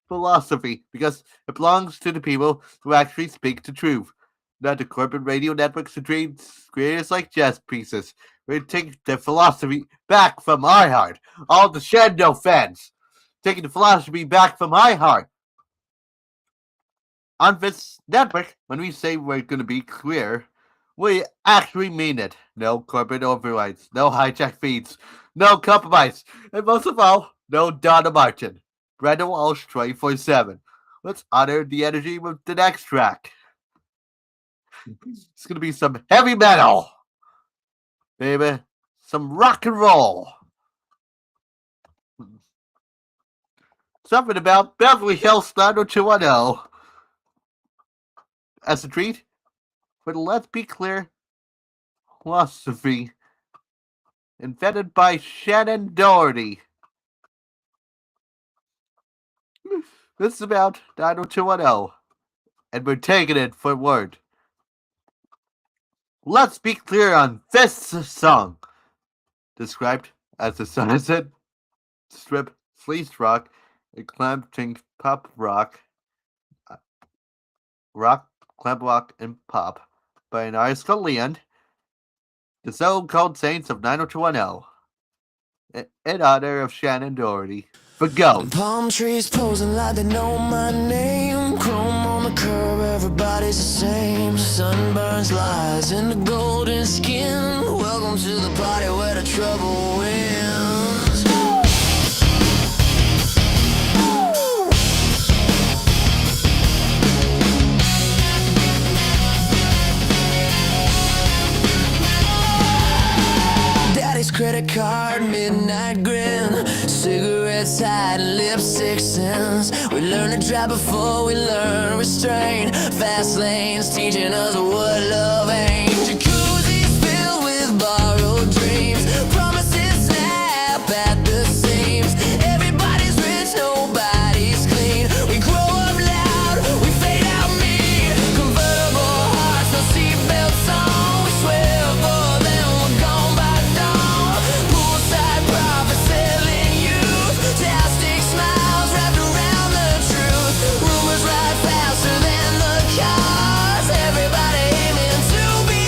philosophy because it belongs to the people who actually speak the truth, not the corporate radio networks who treat creators like chess pieces. We take the philosophy back from our heart. All the Shando fans, taking the philosophy back from my heart. On this network, when we say we're going to be clear, we actually mean it. No corporate overrides, no hijack feeds, no compromise, and most of all, no Donna Martin. Brandon Walsh 24/7. Let's honor the energy with the next track. It's going to be some heavy metal, baby. Some rock and roll. Something about Beverly Hills 90210. As a treat, for the Let's Be Clear philosophy invented by Shannon Doherty. This is about 90210, and we're taking it for word. Let's be clear on this song, described as a sunset strip, sleaze rock, eclectic pop rock, clam rock, and pop by an artist called Leon, the so-called Saints of 90210, in honor of Shannon Doherty. For go. Palm trees posing like they know my name. Chrome on the curb, everybody's the same. Sunburns, lies in the golden skin. Welcome to the party where the trouble wins. Daddy's credit card, midnight grin. Cigarettes hide and lipstick sins. We learn to drive before we learn restraint. Fast lanes teaching us what love ain't. Jacuzzis filled with borrowed dreams. Promises snap at the seams. Everybody's rich, nobody's clean. We grow up loud, we fade out mean. Convertible hearts, no seatbelts on. We swear for them, we're gone by dawn. Poolside prophets selling youth. Plastic smiles wrapped around the truth. Rumors ride faster than the cars. Everybody aiming to be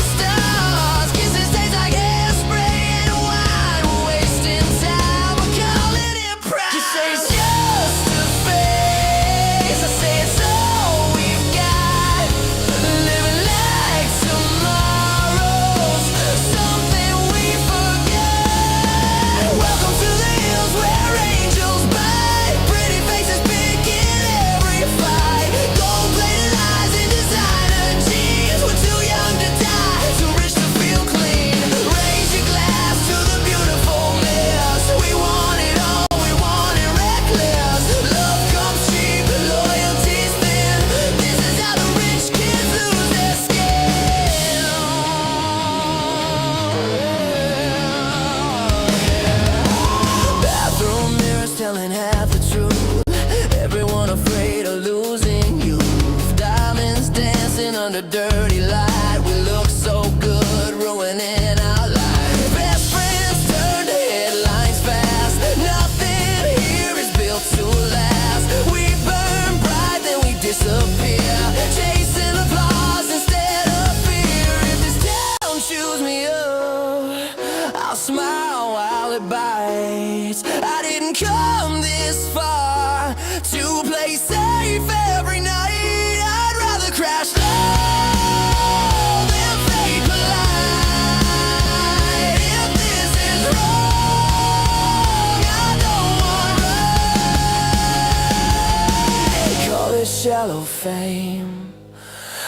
cellophane.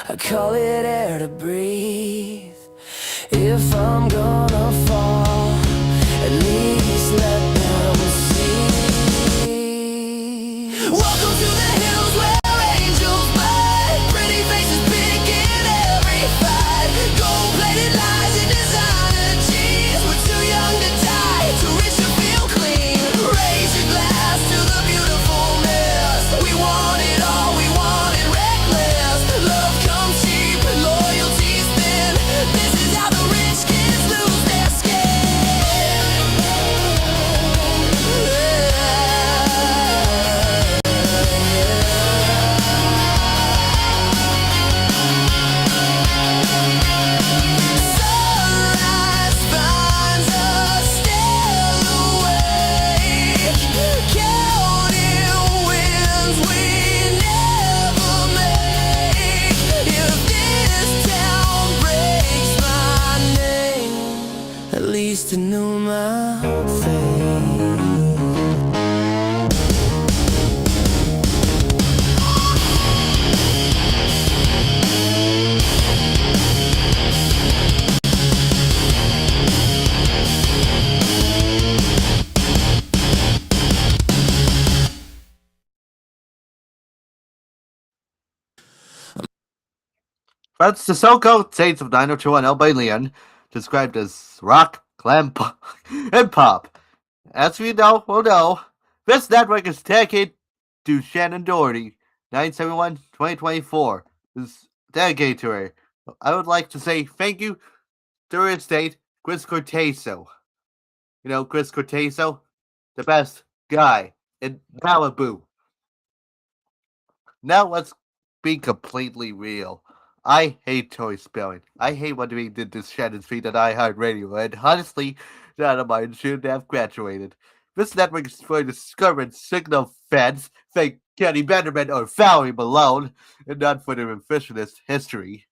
I call it air to breathe. If I'm gonna fall, at least let them see. Welcome to the hills where angels fly. Pretty faces picking every fight. Gold-plated lies and designer jeans. We're too young to die, too rich to feel clean. Raise your glass to the beautifulness. We want it all, we want it reckless. Love comes cheap, loyalty's thin. This is how the rich kids lose their skin. Sunrise finds us still awake, counting wins we never make. If this town breaks my name, at least I knew my fate. That's the so-called States of 90210 by Leon, described as rock, glam, pop, and pop. As we know, this network is dedicated to Shannon Doherty, 971-2024. Is dedicated to her. I would like to say thank you to her estate, Chris Cortezo. You know, Chris Cortezo, the best guy in Malibu. Now let's be completely real. I hate toy spelling. I hate what we did to Shannon's feet at iHeartRadio, and honestly, none of mine should have graduated. This network is for discovering signal fans, fake Kenny Benderman or Valerie Malone, and not for the revisionist history.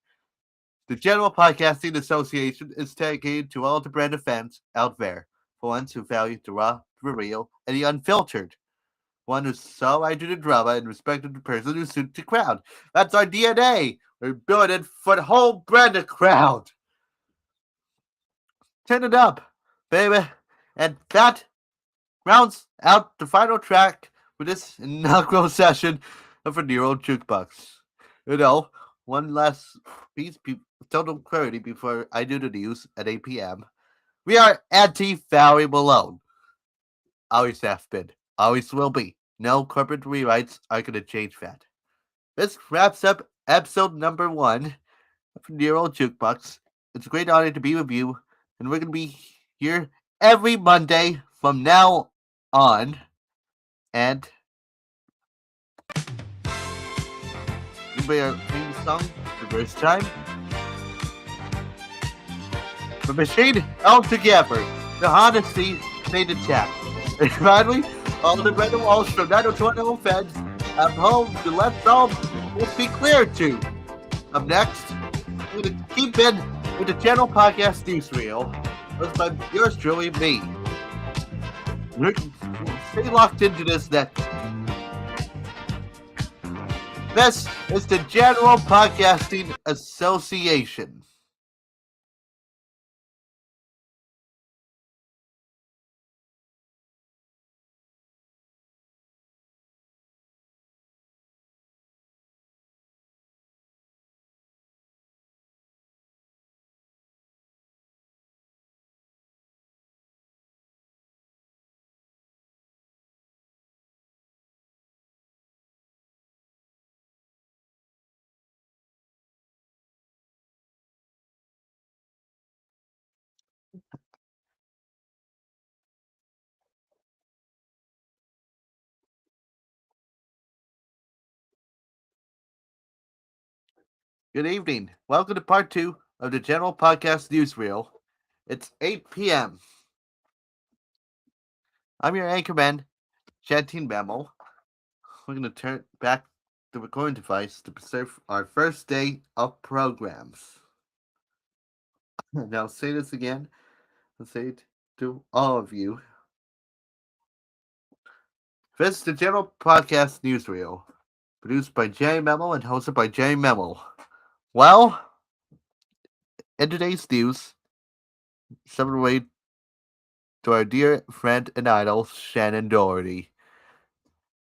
The General Podcasting Association is dedicated to all the brand of fans out there, for ones who value the raw, the real, and the unfiltered. One who saw right through the drama and respected the person who suited the crowd. That's our DNA. We're building it for the whole brand of crowd. Turn it up, baby. And that rounds out the final track for this inaugural session of a Nero Jukebox. You know, one last piece, total clarity before I do the news at 8 p.m. We are anti-Valerie Malone. Always have been. Always will be. No corporate rewrites are going to change that. This wraps up episode number 1 of Nero Jukebox. It's a great honor to be with you, and we're going to be here every Monday from now on. And we play our theme song the first time. The machine held together. The honesty made it tap. And finally, all the red walls from 90210 feds have home to let all will be clear to. Up next, we're going to keep in with the channel podcast Newsreel. Hosted by yours truly, me. Stay locked into this net. This is the General Podcasting Association. Good evening. Welcome to part 2 of the General Podcast Newsreel. It's 8 p.m. I'm your anchorman, Chantin Bemmel. We're going to turn back the recording device to preserve our first day of programs. Now, say this again. I'll say it to all of you. This is the General Podcast Newsreel. produced by Jay Memo and hosted by Jay Memo. Well, in today's news, something away to our dear friend and idol, Shannon Doherty.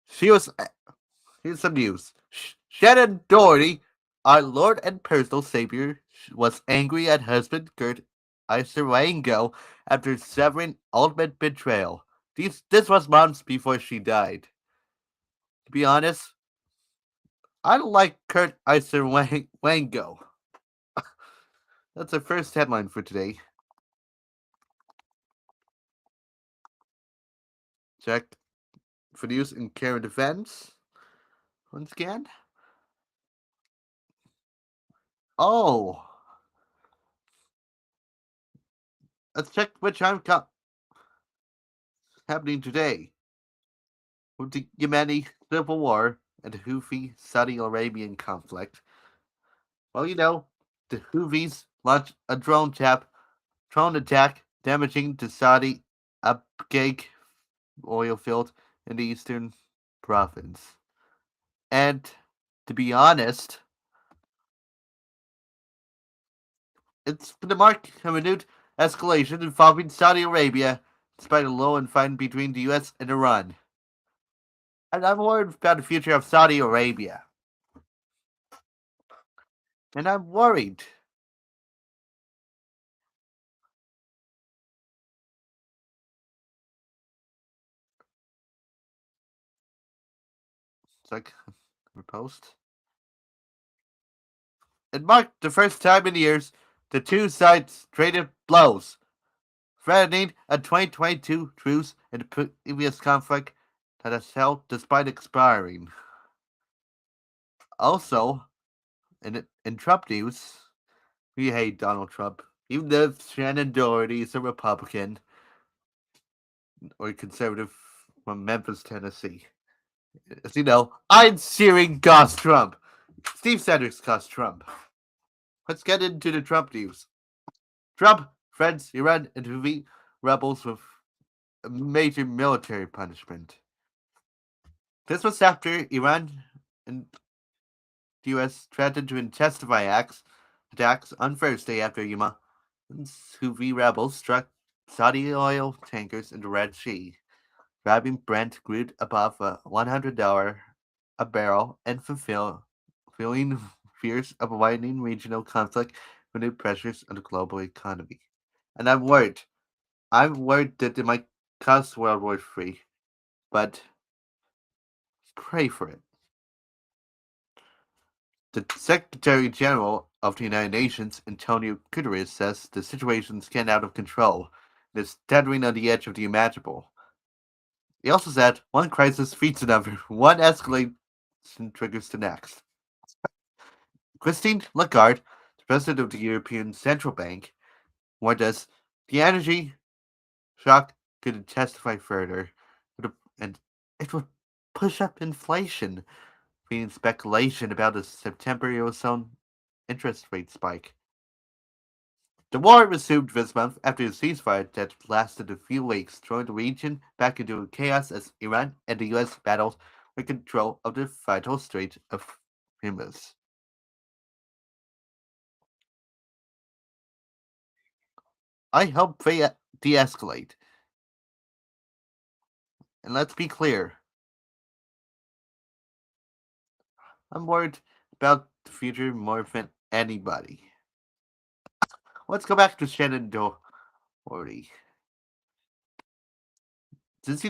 She was. Here's some news. Shannon Doherty, our Lord and personal savior, was angry at husband Kurt Iserango after severing ultimate betrayal. This was months before she died. To be honest, I don't like Kurt Iserango. That's our first headline for today. Check for news and current events. Once again. Oh, let's check which I'm happening today. With the Yemeni civil war and the Houthi Saudi Arabian conflict. Well, the Houthis launched a drone attack damaging the Saudi Abqaiq oil field in the eastern province. And to be honest, it's been the mark of renewed escalation involving Saudi Arabia, despite a low and fight between the US and Iran. And I'm worried about the future of Saudi Arabia. And I'm worried. It's like repost. It marked the first time in years the two sides traded blows, threatening a 2022 truce in the previous conflict that has held despite expiring. Also, in Trump news, we hate Donald Trump. Even if Shannon Doherty is a Republican or a conservative from Memphis, Tennessee. As you know, I'm cheering Gus Trump. Steve Sanders Gus Trump. Let's get into the Trump news. Trump threatens Iran and Houthi rebels with a major military punishment. This was after Iran and the U.S. threatened to intensify attacks on Thursday after Yemen's Houthi rebels struck Saudi oil tankers in the Red Sea, driving Brent crude above $100 a barrel and fueling fears of a widening regional conflict with new pressures on the global economy. And I'm worried. I'm worried that it might cause World War III, but pray for it. The Secretary General of the United Nations, Antonio Guterres, says the situation is getting out of control and is teetering on the edge of the imaginable. He also said one crisis feeds another, one escalation triggers the next. Christine Lagarde, the president of the European Central Bank, warned us the energy shock could intensify further, and it would push up inflation, feeding speculation about a September Eurozone interest rate spike. The war resumed this month after a ceasefire that lasted a few weeks, throwing the region back into chaos as Iran and the US battled for control of the vital Strait of Hormuz. I hope they de escalate. And let's be clear, I'm worried about the future more than anybody. Let's go back to Shannon Doherty. Since he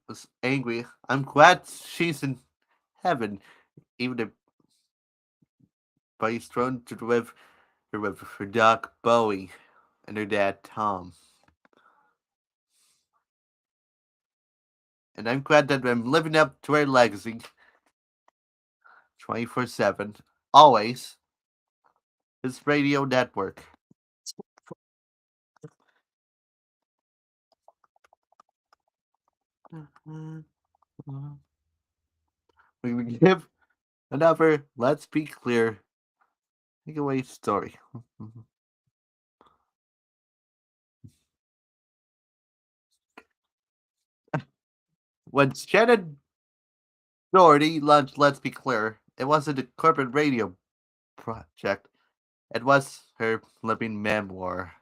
was angry, I'm glad she's in heaven, even if he's thrown to the river with her dog Bowie and her dad Tom. And I'm glad that I'm living up to her legacy 24/7, always. His radio network. We give another, let's be clear, takeaway story. When Shannon Doherty, let's be clear, it wasn't a corporate radio project. It was her living memoir.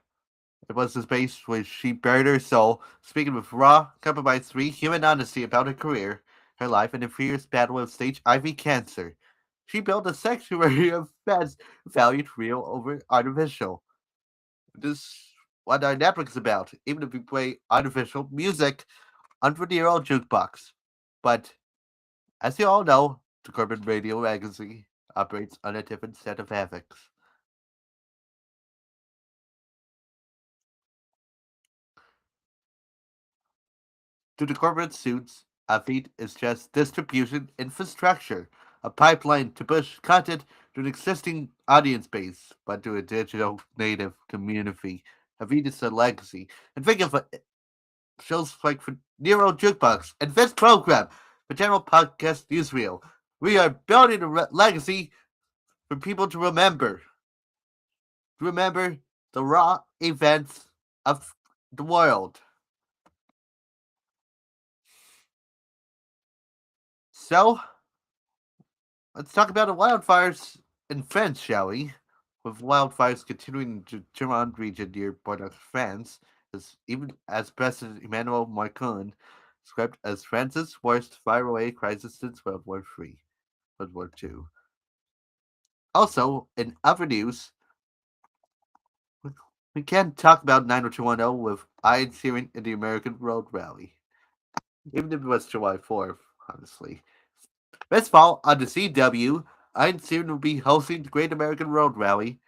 It was the space where she buried her soul, speaking with raw, compromised, human honesty about her career, her life, and her fierce battle with stage IV cancer. She built a sanctuary of fans who valued real over artificial. This is what our network is about, even if we play artificial music on 40-year-old jukebox. But as you all know, the corporate radio magazine operates on a different set of ethics. To the corporate suits, a feed is just distribution infrastructure, a pipeline to push content to an existing audience base, but to a digital native community. A feed is a legacy. And think of it, shows like for Nero Jukebox and this program, the general podcast Newsreel. We are building a legacy for people to remember the raw events of the world. So, let's talk about the wildfires in France, shall we? With wildfires continuing in the Gironde region near Port-au-Prince, even as President Emmanuel Macron described as France's worst fire-away crisis since World War II. Also, in other news, we can't talk about 90210 with Ian Searing in the American Road Rally, even if it was July 4th, honestly. This fall on the CW, Ian Searing will be hosting the Great American Road Rally,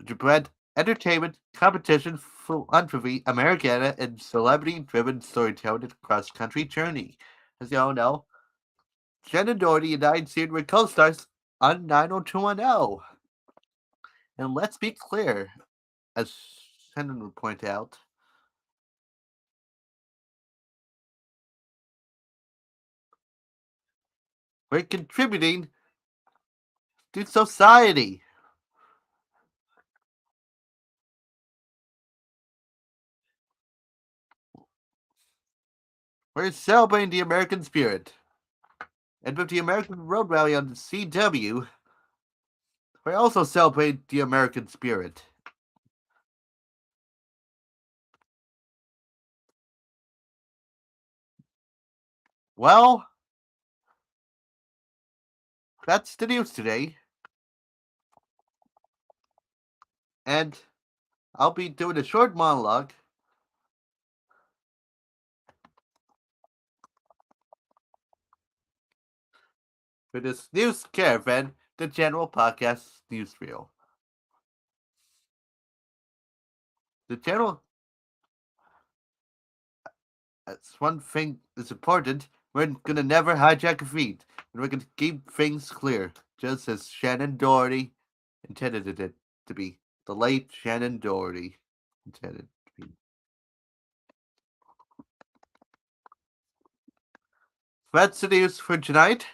to brand entertainment, competition, philanthropy, Americana, and celebrity-driven storytelling cross-country journey. As you all know, Shannon Doherty and I Seared were co-stars on 90210. And let's be clear, as Shannon would point out, we're contributing to society. We're celebrating the American spirit. And with the American Road Rally on the CW, we're also celebrating the American spirit. Well, that's the news today. And I'll be doing a short monologue for this news caravan, the general podcast newsreel. The general, that's one thing that's important. We're gonna never hijack a feed, and we're gonna keep things clear, just as Shannon Doherty intended it to be. The late Shannon Doherty intended to be. That's the news for tonight.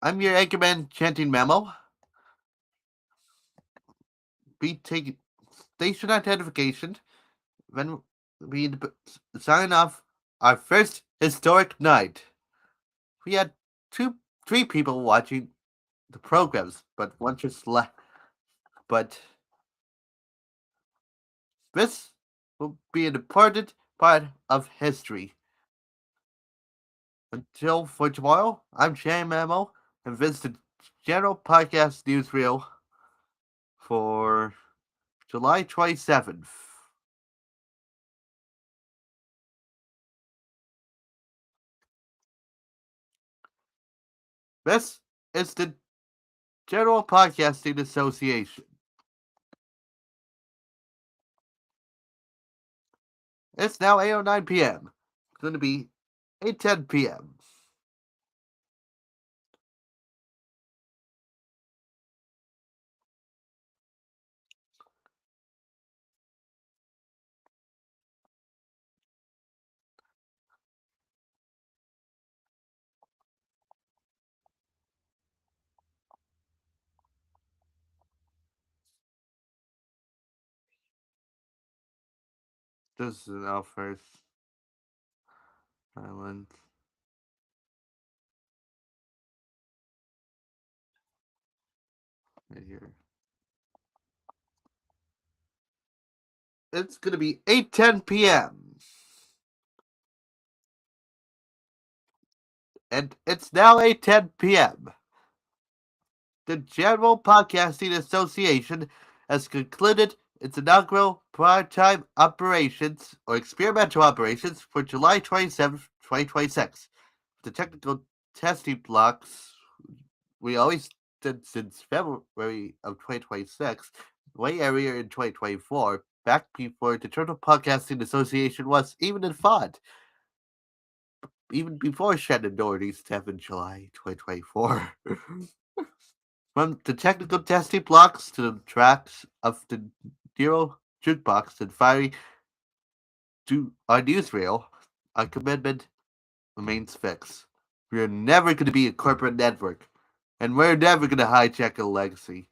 I'm your anchorman chanting memo. Be taking station identification when we sign off our first historic night. We had three people watching the programs, but one just left. But this will be an important part of history. Until for tomorrow, I'm Shane Memo, and this is the General Podcast Newsreel for July 27th. This is the General Podcasting Association. It's now 8:09 p.m. It's going to be 8:10 p.m. This is our first island. right here. It's gonna be 8:10 p.m. and it's now 8:10 p.m. The General Podcasting Association has concluded its inaugural prime-time operations or experimental operations for July 27th, 2026. The technical testing blocks we always did since February of 2026, way earlier in 2024, back before the General Podcasting Association was even in font, even before Shannon Doherty's death in July 2024. From the technical testing blocks to the tracks of the Nero Jukebox and Fiery to our newsreel, our commitment remains fixed. We are never going to be a corporate network, and we're never going to hijack a legacy.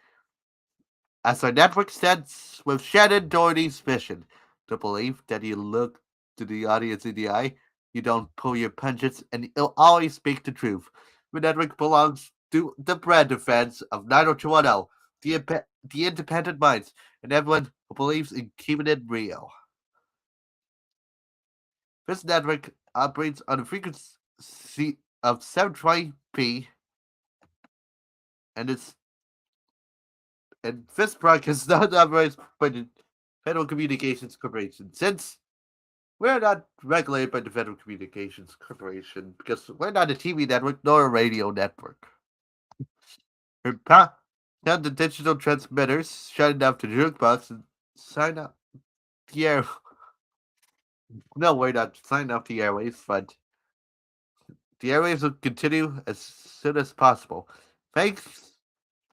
As our network stands with Shannon Doherty's vision, the belief that you look to the audience in the eye, you don't pull your punches, and you'll always speak the truth. The network belongs to the brand of fans of 90210, the independent minds, and everyone who believes in keeping it real. This network operates on a frequency of 720p, and it's and this broadcast is not operated by the Federal Communications Corporation, since we're not regulated by the Federal Communications Corporation because we're not a TV network nor a radio network. Now the digital transmitters shutting down the jukebox and sign up the air. No, we're not signing off the airwaves, but the airwaves will continue as soon as possible. Thanks,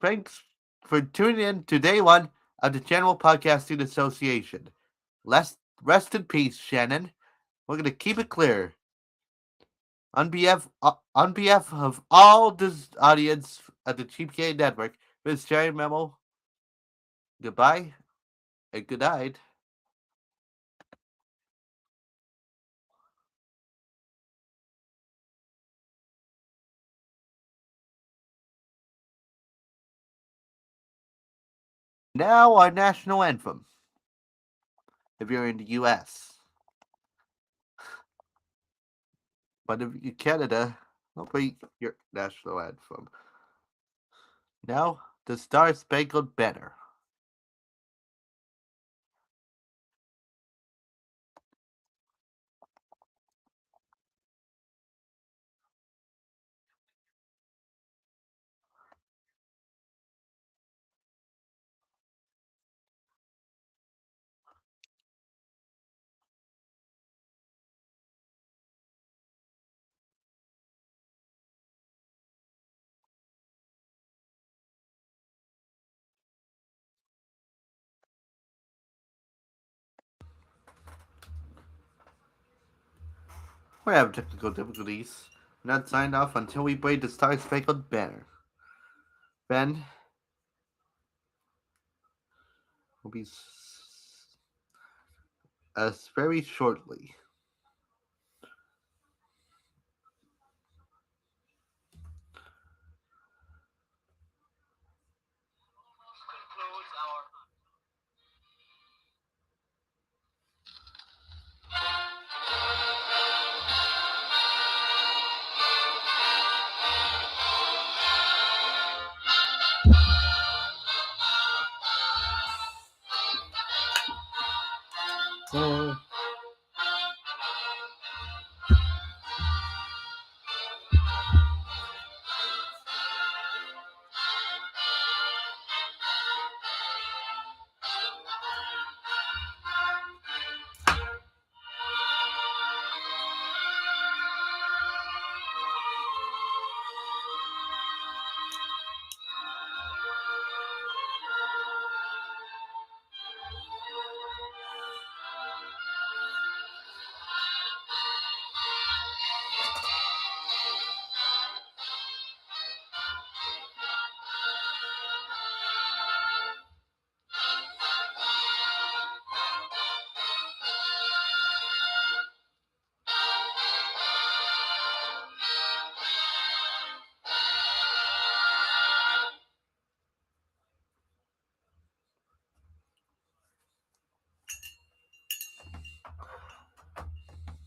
thanks for tuning in to day one of the General Podcasting Association. Rest in peace, Shannon. We're gonna keep it clear. On behalf of all this audience at the Cheap Gay Network, this Jerry Memo, goodbye and good night. Now our national anthem, if you're in the US. But if you're in Canada, I'll play your national anthem. Now, the Star Spangled Banner. We have technical difficulties. We're not signed off until we play the Star Spangled Banner. Then, will be as very shortly.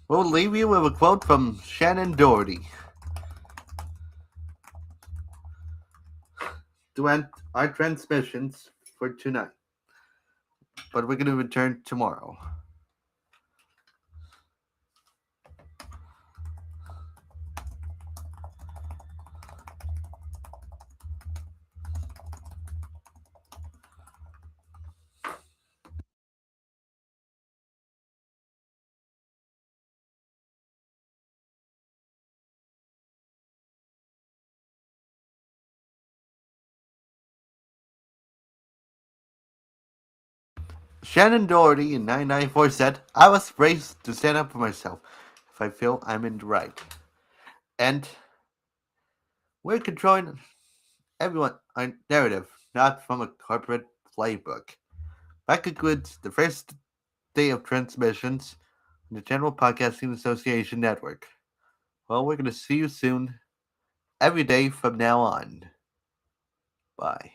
We'll leave you with a quote from Shannon Doherty to end our transmissions for tonight, but we're going to return tomorrow. Shannon Doherty in 994 said, I was raised to stand up for myself if I feel I'm in the right. And we're controlling everyone our narrative, not from a corporate playbook. That concludes the first day of transmissions on the General Podcasting Association Network. Well, we're going to see you soon, every day from now on. Bye.